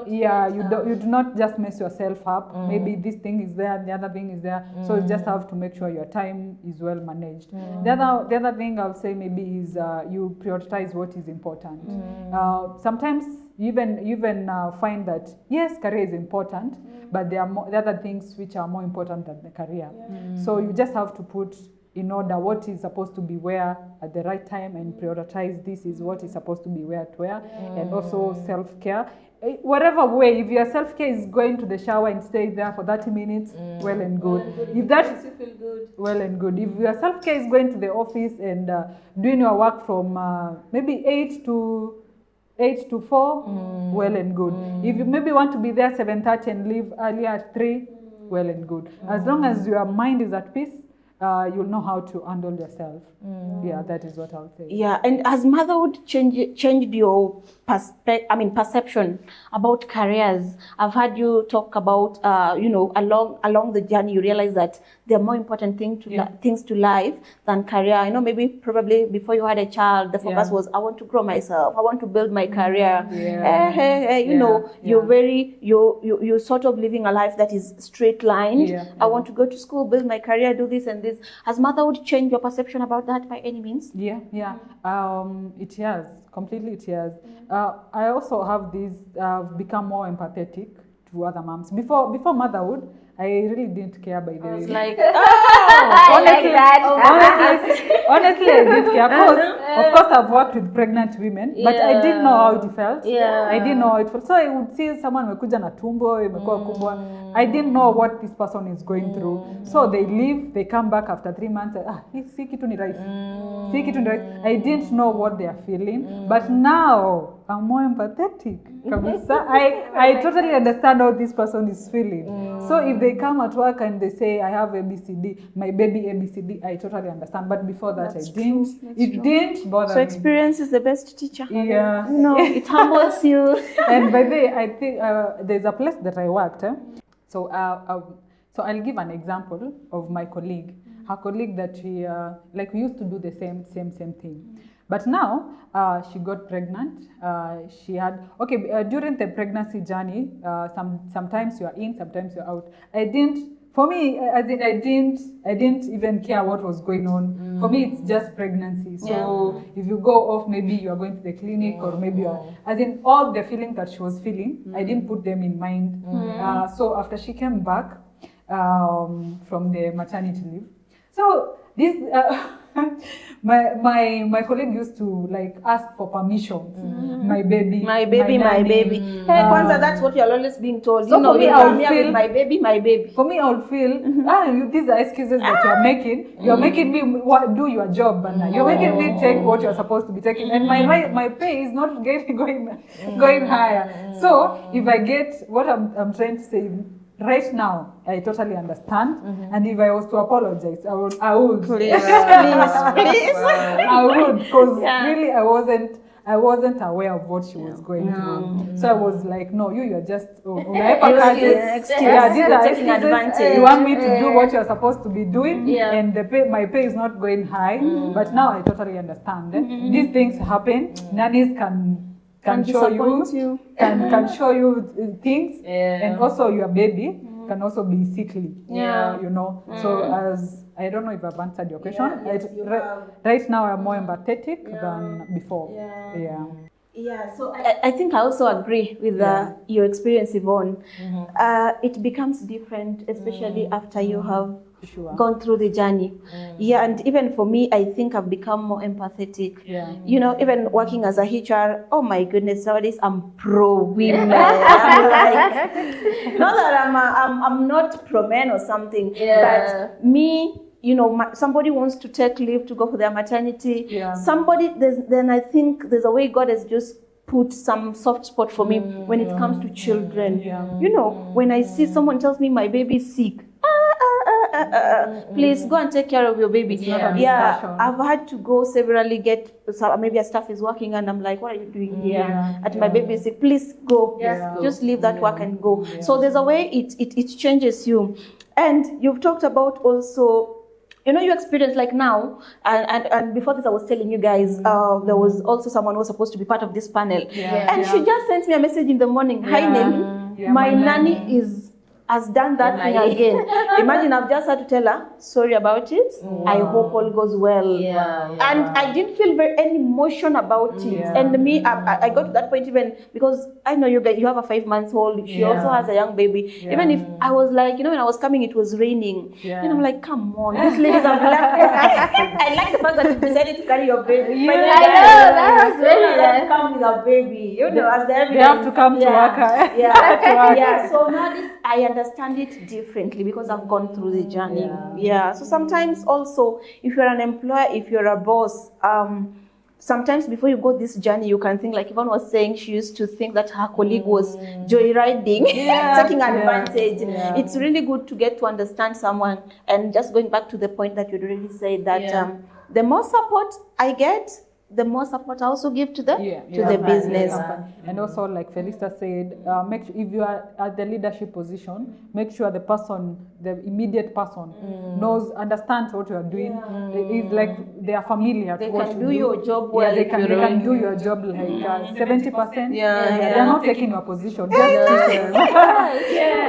You do not just mess yourself up. Maybe this thing is there, the other thing is there. So you just have to make sure your time is well managed. The other thing I'll say maybe is you prioritize what is important. Sometimes you even find that yes, career is important, but there are the other things which are more important than the career. So you just have to put in order what is supposed to be where at the right time and prioritize this is what is supposed to be where at where. And also self-care. Whatever way, if your self-care is going to the shower and stay there for 30 minutes, well and good. If that makes you feel good, well and good. If your self-care is going to the office and doing your work from maybe 8 to 4, well and good. If you maybe want to be there 7:30 and leave earlier at 3, well and good. As long as your mind is at peace, you'll know how to handle yourself. Yeah, that is what I would say. Yeah, and has motherhood changed your perception about careers? I've heard you talk about, along the journey, you realize that there are more important things to life than career. I know maybe probably before you had a child, the focus was, I want to grow myself, I want to build my career. You're sort of living a life that is straight lined. I want to go to school, build my career, do this and this. Has motherhood changed your perception about that by any means? Yeah. It has, completely it has. I also have this, become more empathetic to other moms. Before motherhood, I really didn't care by the way. I was like, honestly, I didn't care. Of course, I've worked with pregnant women, but I didn't know how it felt. I didn't know how it felt. So I would see someone wamekuja na tumbo, imekuwa kubwa. I didn't know what this person is going through. So they leave, they come back after 3 months. Si kitu ni rahisi. I didn't know what they are feeling, but now I'm more empathetic. I totally understand how this person is feeling. So if they come at work and they say, I have ABCD, my baby ABCD, I totally understand. But before that, it didn't bother me. So experience is the best teacher. Yeah. It humbles you. And by the way, I think there's a place that I worked. So I'll give an example of my colleague. Her colleague that we used to do the same thing. But now she got pregnant. She had during the pregnancy journey. Sometimes you are in, sometimes you're out. I didn't even care what was going on. For me, it's just pregnancy. So if you go off, maybe you are going to the clinic, or maybe you are. As in all the feelings that she was feeling, I didn't put them in mind. So after she came back from the maternity leave, so this. My colleague used to ask for permission. My baby. Hey, Kwanza, that's what you're always being told. So for me, I'll feel my baby. For me, I'll feel these are excuses that you're making. You're making me do your job, and you're making me take what you're supposed to be taking. And my pay is not going higher. So if I get what I'm trying to say. Right now, I totally understand, and if I was to apologize, I would. Please. I would, because really, I wasn't aware of what she was going through. So I was like, no, you're just taking advantage. You want me to do what you're supposed to be doing, and my pay is not going high. But now I totally understand. These things happen. Nannies can show you can show you things, and also your baby can also be sickly. So as I don't know if I've answered your question. Right now I'm more empathetic than before. So I think I also agree with your experience, Yvonne. It becomes different, especially after you have gone through the journey. And even for me, I think I've become more empathetic. Even working as a HR, oh my goodness, nowadays I'm pro women. I'm like, not that I'm not pro men or something, but me, somebody wants to take leave to go for their maternity. Then I think there's a way God has just put some soft spot for me when it comes to children. When I see someone tells me my baby is sick, please go and take care of your baby. I've had to go severally maybe a staff is working and I'm like, what are you doing here? My baby is sick, please go. Just leave that work and go. So there's a way it changes you. And you've talked about also, your experience like now, and before this I was telling you guys, there was also someone who was supposed to be part of this panel. And she just sent me a message in the morning, hi Nelly, my nanny has done that thing again. Imagine I've just had to tell her, sorry about it. I hope all goes well. And I didn't feel any emotion about it. And me, I got to that point even because I know you guys, you have a 5-month-old. She also has a young baby. Even if I was like, when I was coming, it was raining. And I'm like, come on, these ladies are I like the fact that you decided to carry your baby. I know, that was very nice. Come with a baby. As the evidence. They have to come to work. So now this, I understand it differently because I've gone through the journey. So sometimes also, if you're an employer, if you're a boss, sometimes before you go this journey, you can think, like Yvonne was saying, she used to think that her colleague was joyriding, taking advantage. Yeah. It's really good to get to understand someone. And just going back to the point that you already said, that the more support I get, the more support I also give to the business. And also, like Felista said, make sure if you are at the leadership position, make sure the person, the immediate person, understands what you are doing. It's like they are familiar. They to what can you do your job well. they can do your job like 70%. They are not taking your position. Just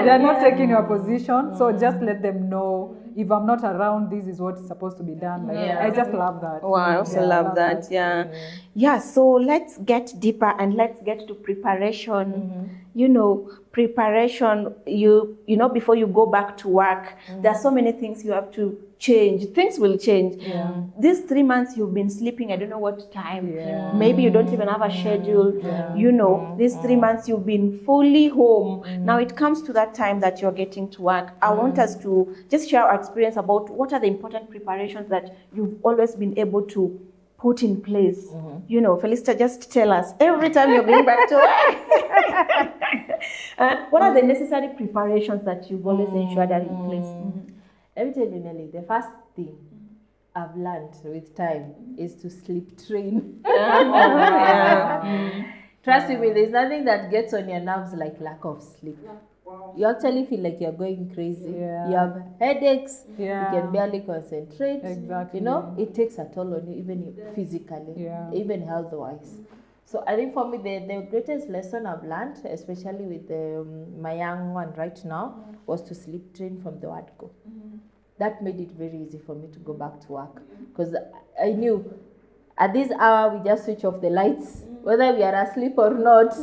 they are not taking your position. So just let them know, if I'm not around, this is what's supposed to be done. Like, I just love that. Oh, I also love that. Yeah, so let's get deeper and let's get to preparation. You know, preparation, you know, before you go back to work, there are so many things you have to change. Things will change. These 3 months you've been sleeping, I don't know what time. Maybe you don't even have a schedule. You know, these 3 months you've been fully home. Now it comes to that time that you're getting to work. I want us to just share our experience about what are the important preparations that you've always been able to put in place. You know, Felista, just tell us, every time you're going back to work, what are the necessary preparations that you've always ensured are in place? Let me tell you, Nelly, the first thing I've learned with time is to sleep train. Trust me, there's nothing that gets on your nerves like lack of sleep. You actually feel like you're going crazy. You have headaches. You can barely concentrate. Exactly. You know, it takes a toll on you, even physically, even health-wise. So I think for me, the greatest lesson I've learned, especially with my young one right now, was to sleep train from the word go. That made it very easy for me to go back to work, because I knew at this hour we just switch off the lights, whether we are asleep or not.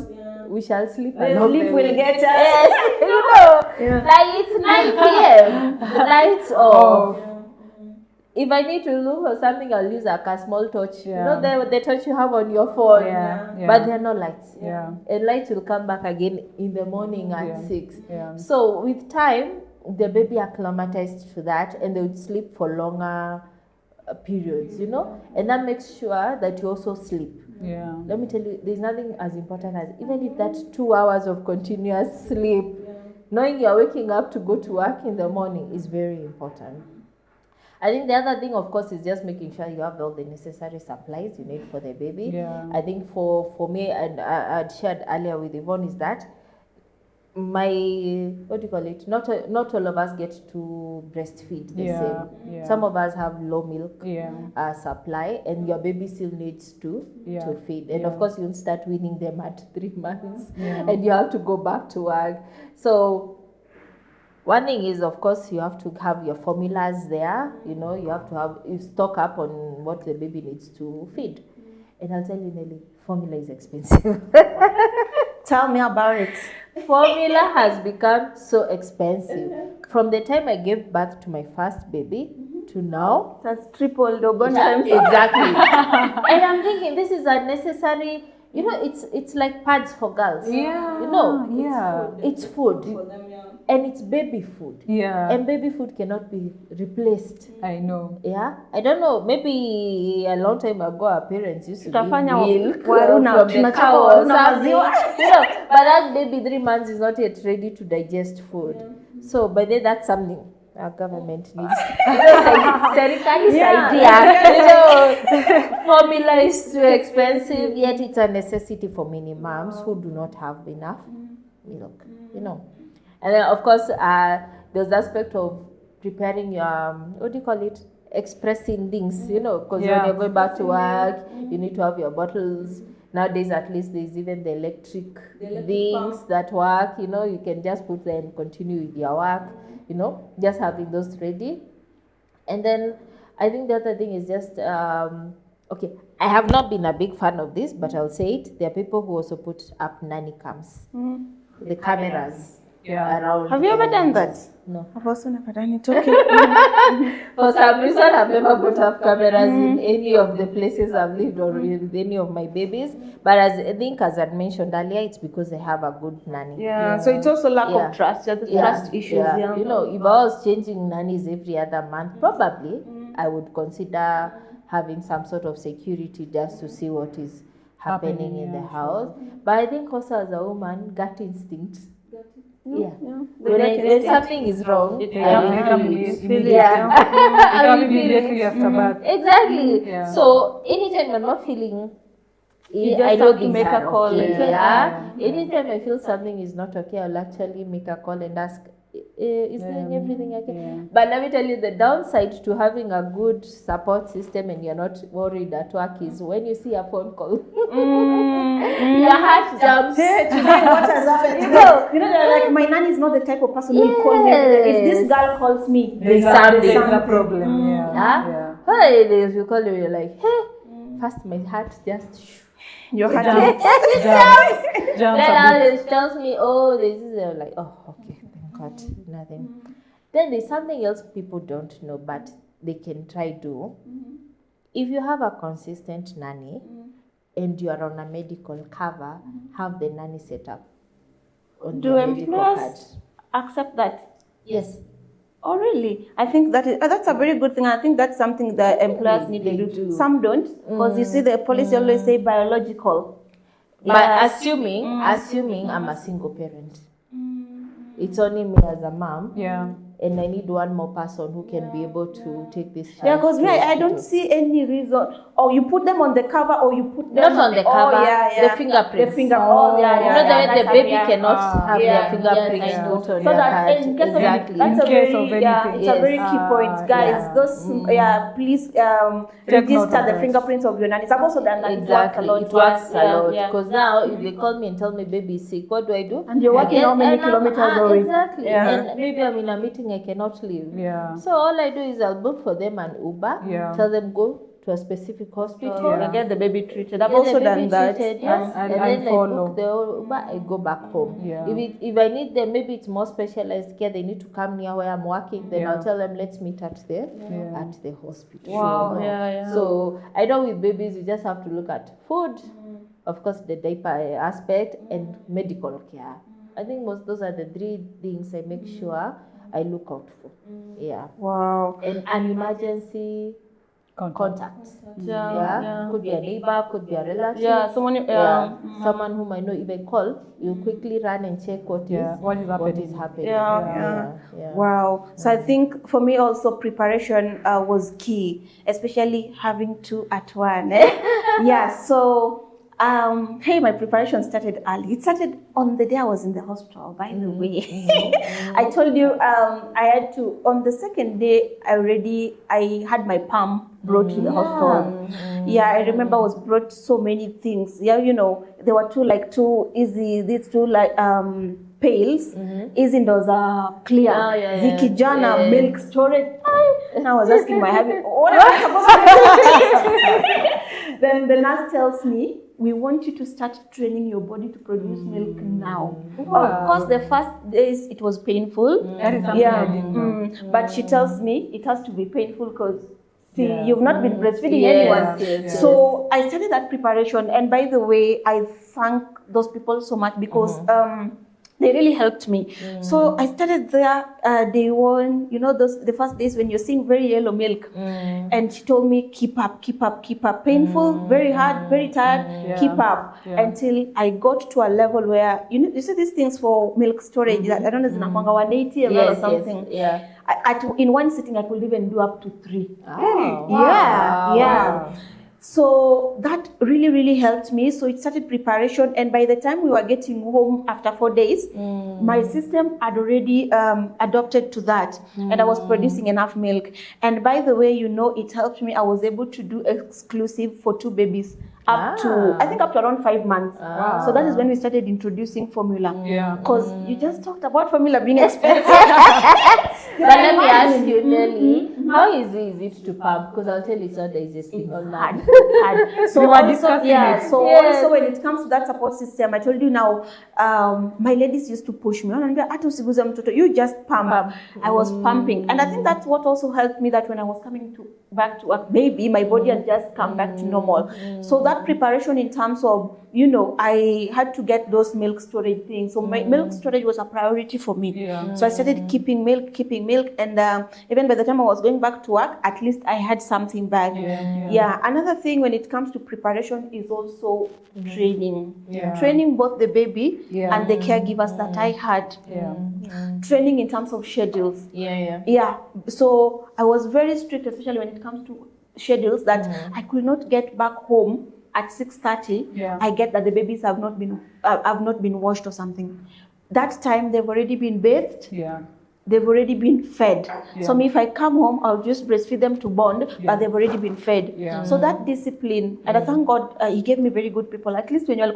We shall sleep. The sleep will get us. Yes, you know, like it's 9 p.m. The lights off. If I need to look for something, I'll use like a small torch. You know, the torch you have on your phone. But there are no lights. And lights will come back again in the morning at 6. So with time, the baby acclimatized to that, and they would sleep for longer periods, you know, and that makes sure that you also sleep. Let me tell you, there's nothing as important as, even if that's 2 hours of continuous sleep, knowing you're waking up to go to work in the morning is very important. I think the other thing, of course, is just making sure you have all the necessary supplies you need for the baby. I think for me, and I'd shared earlier with Yvonne, is that my, what do you call it, not all of us get to breastfeed the same. Some of us have low milk supply, and your baby still needs to feed, and of course you'll start weaning them at 3 months, and you have to go back to work. So one thing is, of course, you have to have your formulas there. You know, you have to have, you stock up on what the baby needs to feed. And I'll tell you, Nelly, formula is expensive. Tell me about it. Formula has become so expensive. From the time I gave birth to my first baby to now, that's tripled or gone times. Exactly. And I'm thinking, this is unnecessary. You know, it's like pads for girls. You know, it's food. And it's baby food. And baby food cannot be replaced. I know. I don't know. Maybe a long time ago, our parents used to give milk from the cow or something. You know, but that baby 3 months is not yet ready to digest food. So, but then that's something our government needs. Serikali's idea. So, formula is too expensive, yet it's a necessity for many moms who do not have enough milk. You know. And then, of course, there's the aspect of preparing your, what do you call it? Expressing things, you know, because when you're going back to work, you need to have your bottles. Nowadays, at least, there's even the electric things that work, you know, you can just put them and continue with your work, you know, just having those ready. And then, I think the other thing is just, okay, I have not been a big fan of this, but I'll say it. There are people who also put up nanny cams, the cameras. Around. Have you ever done that? No. I've also never done it. Okay. For some reason, I've never put up cameras in any of the places I've lived or with any of my babies. But I think, as I mentioned earlier, it's because they have a good nanny. So it's also lack of trust. Trust issues. You know, if I was changing nannies every other month, probably I would consider having some sort of security just to see what is happening in the yeah, house. But I think also as a woman, gut instinct. Yeah. When something is wrong, Immediately after birth. Exactly. Yeah. So anytime you're not feeling, just I know have to things make a are call. okay. Yeah. Anytime I feel something is not okay, I'll actually make a call and ask, is there everything okay? Yeah. But let me tell you, the downside to having a good support system and you're not worried at work is when you see a phone call, your heart jumps. Hey, today what has happened? They're like, my nanny is not the type of person who will call me every day. If this girl calls me, There's something. a problem. Yeah. Hey, they will call you, you're like, hey, first my heart just your heart Jumps then a bit. it tells me, oh, this is like, oh, okay, thank God, nothing. Then there's something else people don't know, but they can try do. If you have a consistent nanny and you are on a medical cover, have the nanny set up on Do the medical card. employers accept that? Yes. Oh, really? I think that's a very good thing. I think that's something that employers need to do. Some don't, because you see the policy always say biological. But assuming I'm a single parent, it's only me as a mom. Yeah. And I need one more person who can be able to take this child. Yeah, because to I don't hospital. see any reason. Or you put them on the cover, or you put them Not on the cover, the fingerprints. The finger. Oh, yeah, You yeah. know the way the baby yeah. cannot have their fingerprints yes, I know. put on So their that card. in case Exactly. that's In a case very of anything. it's a very key point, guys. yeah. Those please Take note register of the that. fingerprints of your nannies. I've also done that. Exactly. It works a lot. Because now if they call me and tell me baby is sick, what do I do? And you're walking how many kilometers away? Exactly. Yeah. And maybe I'm in a meeting I cannot leave. Yeah. So all I do is I'll book for them an Uber. Yeah. Tell them go to a specific hospital. And get the baby treated. I've Get also the baby done that. treated, yes. And And then I follow. book the Uber, I go back home. Yeah. If I need them, maybe it's more specialized care, they need to come near where I'm working, then Yeah. I'll tell them, let's meet at the hospital. Wow. Yeah. So I know with babies, you just have to look at food, of course, the diaper aspect, and medical care. I think those are the three things I make sure I look out for. Yeah. Wow. And an emergency contact. Yeah. Could be a neighbor, could be a relative. Yeah. Someone. Someone whom I know even call, you quickly run and check what is happening. Yeah. Wow. So I think for me also preparation was key, especially having two at one. Yeah. So hey, my preparation started early. It started on the day I was in the hospital, by the way. I told you I had to, on the second day, I had my palm brought to the hospital. Yeah, I remember I was brought so many things. Yeah, there were two easy, these two pails. Easy those are clear. Zikijana milk storage. And I was asking my husband, what am I supposed to do? Then the nurse tells me, we want you to start training your body to produce milk now. Wow. Of course, the first days it was painful. That is something I didn't know. But she tells me it has to be painful because you've not been breastfeeding anyone. So I started that preparation. And by the way, I thank those people so much because they really helped me. So I started there day one, the first days when you're seeing very yellow milk. And she told me, keep up. Painful, very hard, very tired, keep up. Until I got to a level where, you see these things for milk storage, I don't know, it's 180 ml or something. In one sitting, I could even do up to 3. Oh, Yeah. So that really, really helped me. So it started preparation. And by the time we were getting home after 4 days, my system had already adopted to that. And I was producing enough milk. And by the way, it helped me. I was able to do exclusive for 2 babies up to around 5 months. So that is when we started introducing formula. Yeah. Because you just talked about formula being expensive. But let me ask you, Nelly, how easy is it to pump? Because I'll tell you, it's not the easiest thing on that. So also when it comes to that support system, I told you now, my ladies used to push me. You just pump. I was pumping. And I think that's what also helped me, that when I was coming back to work, maybe my body had just come back to normal. So that preparation in terms of, you know, I had to get those milk storage things. So my milk storage was a priority for me. Yeah. So I started keeping milk. And even by the time I was going back to work, at least I had something back. Yeah. Another thing when it comes to preparation is also training. Training both the baby and the caregivers that I had. Training in terms of schedules. Yeah. So I was very strict, especially when it comes to schedules, that I could not get back home at 6:30. I get that the babies have not been washed or something. That time they've already been bathed. They've already been fed. So if I come home, I'll just breastfeed them to bond, but they've already been fed. So that discipline, and I thank God He gave me very good people, at least when you're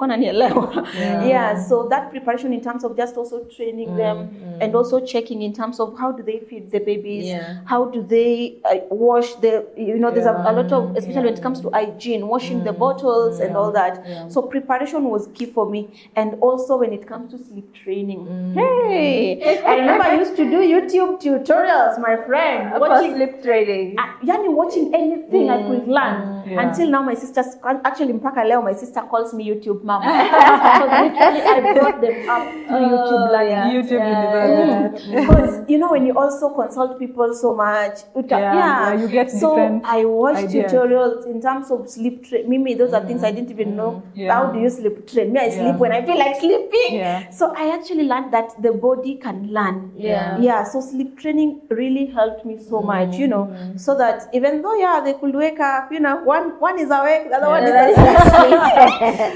so that preparation in terms of just also training them and also checking in terms of how do they feed the babies, how do they wash the, you know, there's a lot of, especially when it comes to hygiene, washing the bottles and all that. So preparation was key for me. And also when it comes to sleep training. Hey, I remember I used to do YouTube tutorials, my friend. Watching sleep training. Watching anything I could learn. Until now, my sisters, actually, mpaka leo, my sister calls me YouTube mom. Because literally, I brought them up to YouTube learning. Because, you know, when you also consult people so much, you get so different I watched ideas. Tutorials in terms of sleep training. Mimi, those are things I didn't even know. How do you sleep train? Me, I sleep when I feel like sleeping. So I actually learned that the body can learn. So sleep training really helped me so much, you know, so that even though, they could wake up, you know, one is awake, the other one is asleep.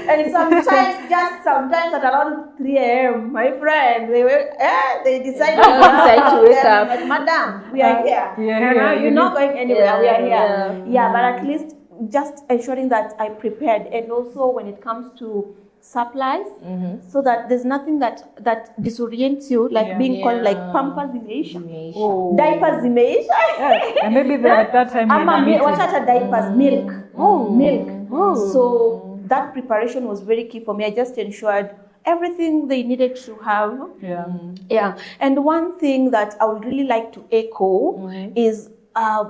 And sometimes at around 3 a.m., my friend, they decided to wake up. Like, Madam, we are here. You're not going anywhere. We are here. But at least just ensuring that I prepared. And also when it comes to supplies, so that there's nothing that disorients you, like being called like Pampers imeisha, diapers imeisha. And maybe at that time what are diapers? Milk. Milk. So that preparation was very key for me. I just ensured everything they needed to have. And one thing that I would really like to echo is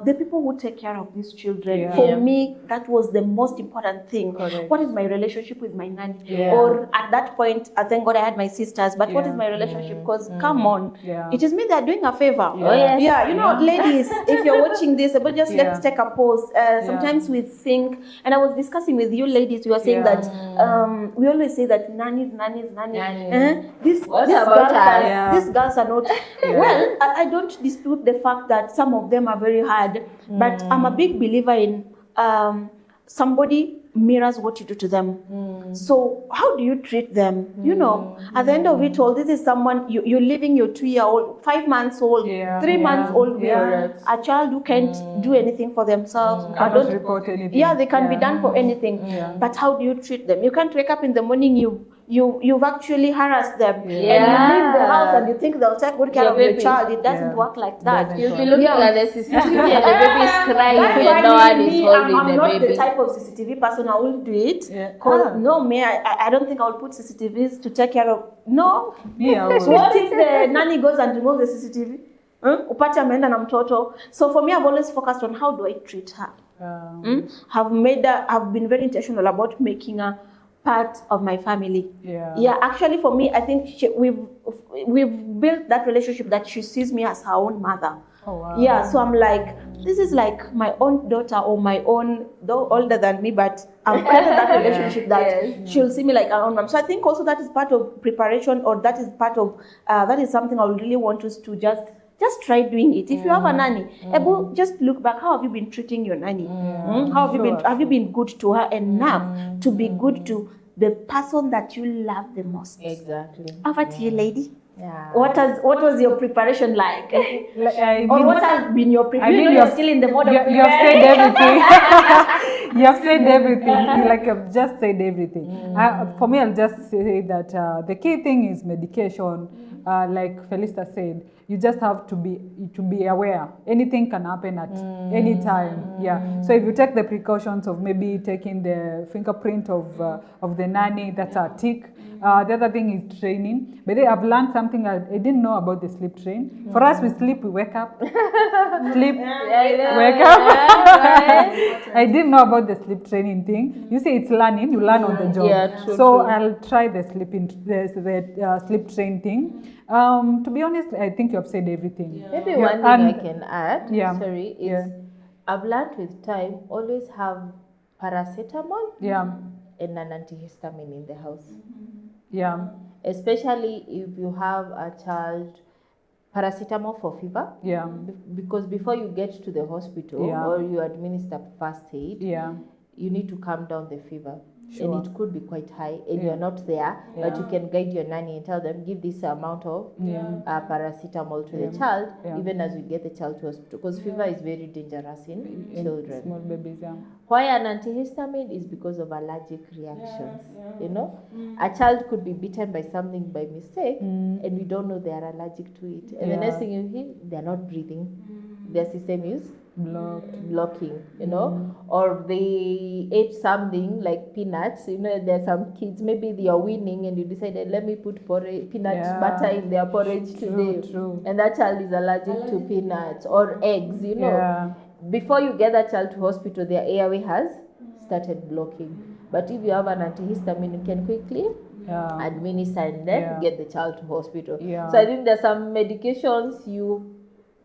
the people who take care of these children. For me, that was the most important thing. What is my relationship with my nanny? Or at that point, thank God I had my sisters, but what is my relationship? Because come on, it is me they're doing a favor. You know, ladies, if you're watching this, but just let's take a pause. Sometimes we think, and I was discussing with you ladies, you were saying that we always say that nannies. These girls are not. Well, I don't dispute the fact that some of them are very hard, but I'm a big believer in somebody mirrors what you do to them. So how do you treat them? You know, at the end of it all, this is someone you're leaving your 2-year-old, 5 months old, 3 months old, a child who can't do anything for themselves. Cannot report anything. They can be done for anything. But how do you treat them? You can't wake up in the morning, you've actually harassed them, and you leave the house and you think they'll take good care of your child. It doesn't work like that. You'll be looking at the CCTV and the baby is crying and no one is holding I'm the not baby. the type of CCTV person. I will do it. I don't think I'll put CCTVs to take care of. No. So what if the nanny goes and removes the CCTV? Upate ameenda na mtoto. So for me, I've always focused on how do I treat her. I've been very intentional about making her part of my family. Actually for me, I think we've built that relationship that she sees me as her own mother. So I'm like, this is like my own daughter, or my own, though older than me, but I've created that relationship that she'll see me like her own mom. So I think also that is part of preparation, or that is part of that is something I would really want us to just try doing it. If you have a nanny, just look back. How have you been treating your nanny? How have you been good to her enough to be good to the person that you love the most? Exactly. Over to you, lady. What was your preparation like? Or what has been your preparation? You're still in the mode of preparing. You have said everything. You have said everything. I've just said everything. For me, I'll just say that the key thing is medication. like Felista said, you just have to be aware. Anything can happen at any time. Yeah. So if you take the precautions of maybe taking the fingerprint of the nanny, that's a tick. The other thing is training. But I've learned something I didn't know about the sleep train. For us, we sleep, we wake up. Sleep, wake up. I didn't know about the sleep training thing. You see, it's learning. You learn on the job. Yeah, true, so true. I'll try the sleep train thing. To be honest, I think you have said everything. Maybe one thing I can add, Yeah. sorry, is I've learned with time, always have paracetamol Yeah. and an antihistamine in the house. Yeah. Especially if you have a child, paracetamol for fever. Yeah. Because before you get to the hospital or you administer first aid, you need to calm down the fever. Sure. And it could be quite high, and you're not there, but you can guide your nanny and tell them, give this amount of paracetamol to the child, even as we get the child to hospital, because fever is very dangerous in children. Small babies, Why an antihistamine is because of allergic reactions. You know, a child could be bitten by something by mistake, and we don't know they are allergic to it. And the next thing you hear, they are not breathing. Their system is blocking, you know, or they ate something like peanuts. You know, there's some kids, maybe they are weaning and you decided, let me put peanut butter in their porridge today. True. And that child is allergic to peanuts or eggs, you know. Before you get that child to hospital, their airway has started blocking. But if you have an antihistamine, you can quickly administer and then get the child to hospital. So I think there's some medications you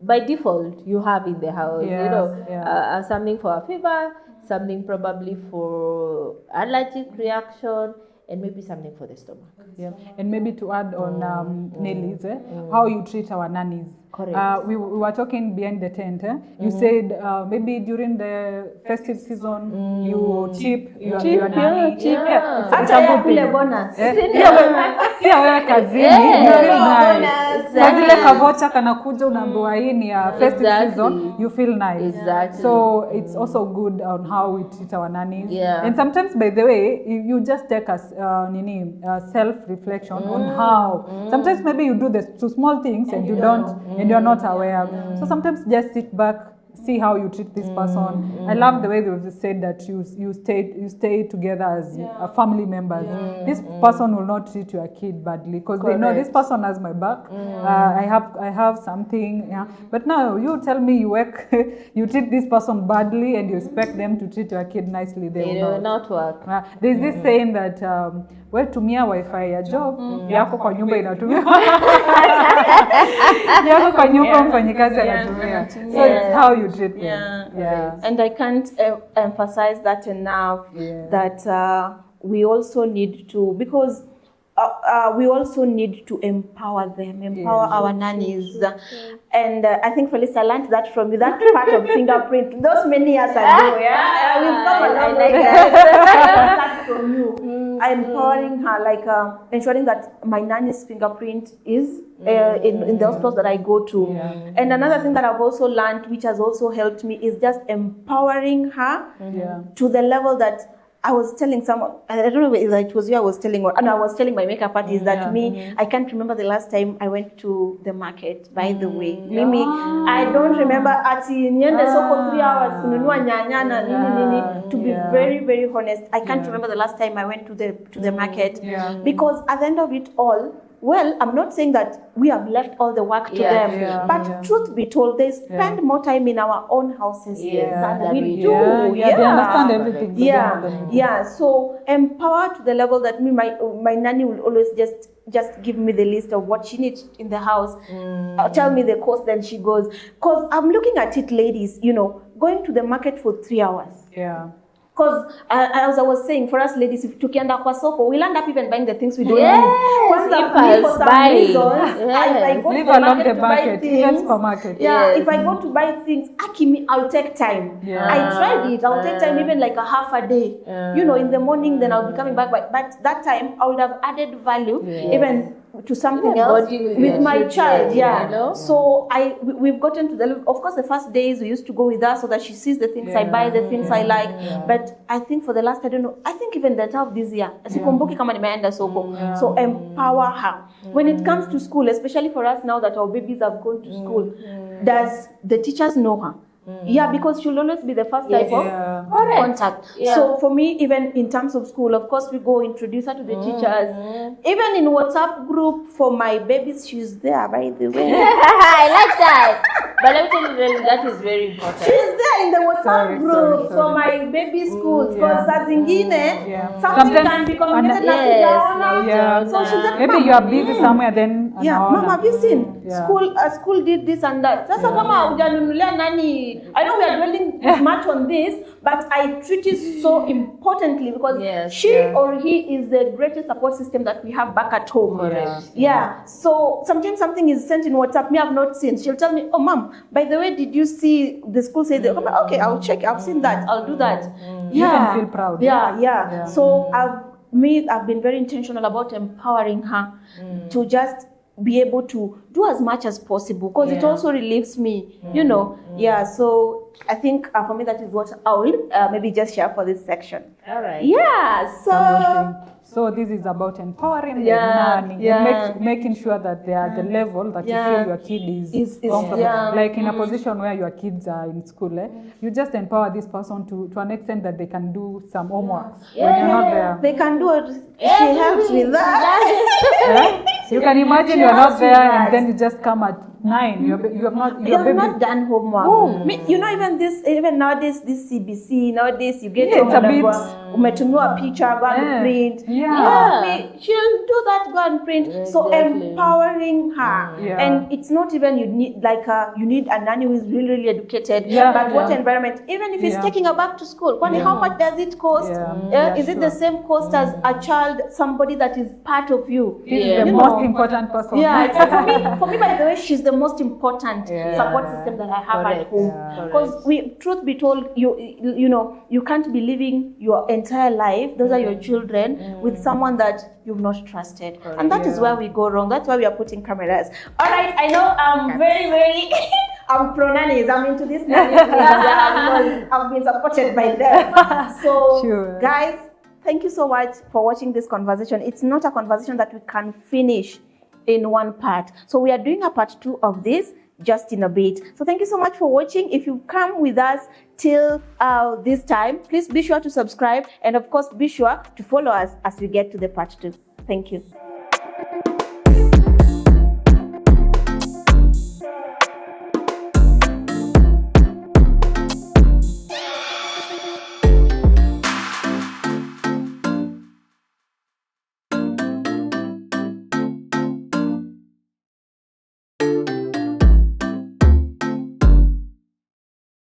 by default you have in the house, you know, something for a fever, something probably for allergic reaction, and maybe something for the stomach. And maybe to add on Nelly's, how you treat our nannies. Correct. We were talking behind the tent. You said maybe during the festive season you tip your nanny. Hata ya kule bonus. Pia wewe kazini. Sasa zile kavocha kanakuja unaambiwa hii ni festive season, you feel nice. Exactly. So it's also good on how we treat our nannies. And sometimes, by the way, you just take a self-reflection on how. Sometimes maybe you do the two small things and you don't, and you're not aware. So sometimes just sit back, see how you treat this person. I love the way they said that you stay together as family members. This person will not treat your kid badly because they know this person has my back. I have something. But now you tell me you treat this person badly and you expect them to treat your kid nicely. They will not work. There's this saying that well, tumia wifi ya job yako kwa nyumba inatumia yako kwa nyumba mfanyikazi anatumia. So it's how you treat them. And I can't emphasize that enough, that we also need to, because we also need to empower them, empower our nannies. And I think Felisa learned that from you, that part of fingerprint, those many years ago. We've come a long way. That from you. Empowering her, like ensuring that my nanny's fingerprint is in the hospitals that I go to. And another thing that I've also learned, which has also helped me, is just empowering her to the level that I was telling someone, I don't know if it was you I was telling, or I was telling my makeup artist that I can't remember the last time I went to the market, by the way. Mimi, I don't remember ati niende soko 3 hours kununua nyanya na nini. To be very, very honest, I can't remember the last time I went to the market. Because at the end of it all, well, I'm not saying that we have left all the work to them, but truth be told, they spend more time in our own houses than we do. They understand everything. So empower to the level that my nanny will always just give me the list of what she needs in the house, tell me the cost, then she goes. Because I'm looking at it, ladies, you know, going to the market for 3 hours. Because as I was saying, for us ladies, if tukienda kwa soko, we'll end up even buying the things we don't need. For some reasons, I go live to the along market the to buy market, things. even supermarket. If I go to buy things, Akimi, I'll take time. I tried it. I'll take time, even like a half a day. You know, in the morning, then I'll be coming back. But that time, I would have added value, even to something Even else bonding with with your my children, child. you Yeah. know? So we've gotten to the level. Of course, the first days we used to go with her so that she sees the things I buy, the things I like. But I think for the last, I don't know, I think even the top of this year, sikumbuki kama nimeenda soko. So empower her. When it comes to school, especially for us now that our babies have gone to school, does the teachers know her? Yeah, because she'll always be the first type of contact. So for me, even in terms of school, of course, we go introduce her to the teachers. Even in WhatsApp group for my babies, she's there, by the way. I like that. But let me tell you, really, that is very important. She's there in the WhatsApp group for my baby schools. Because saa zingine, something can be communicated Yes, so she's like, maybe you are busy somewhere, then Mom, have you seen school did this and that? Sasa kama hujanunulia nani, I know we are dwelling much on this, but I treat it so importantly because she or he is the greatest support system that we have back at home. So sometimes something is sent in WhatsApp, me I've not seen. She'll tell me, oh mom, by the way, did you see the school say that? Okay, I'll check. I've seen that. I'll do that. You can feel proud. So I've been very intentional about empowering her to just be able to do as much as possible because it also relieves me, so I think for me that is what I will maybe just share for this section. All right. So this is about empowering the nanny and making sure that they are at the level that you feel your kid is comfortable. Like in a position where your kids are in school, you just empower this person to an extent that they can do some homework when you're not there. They can do it. She helps with that. You can imagine you're not there and then you just come at 9. You have not done homework. Even nowadays, this CBC, nowadays you get umetumia picture, go and print. She'll do that, go and print. Exactly. So empowering her. And it's not even you need a nanny who is really, really educated. But what environment, even if he's taking her back to school, how much does it cost? Is it the same cost as a child, somebody that is part of you? This is the most important person. For me, by the way, she's the most important support system that I have at home. Because truth be told, you can't be living your entire life, those are your children, with someone that you've not trusted. And that is where we go wrong. That's why we are putting cameras. All right, I know I'm very, very... I'm pro nannies. I'm into this nannies because I've been supported by them. So, guys, thank you so much for watching this conversation. It's not a conversation that we can finish in one part. So we are doing a part 2 of this just in a bit. So thank you so much for watching. If you've come with us till this time, please be sure to subscribe. And of course, be sure to follow us as we get to the part 2. Thank you.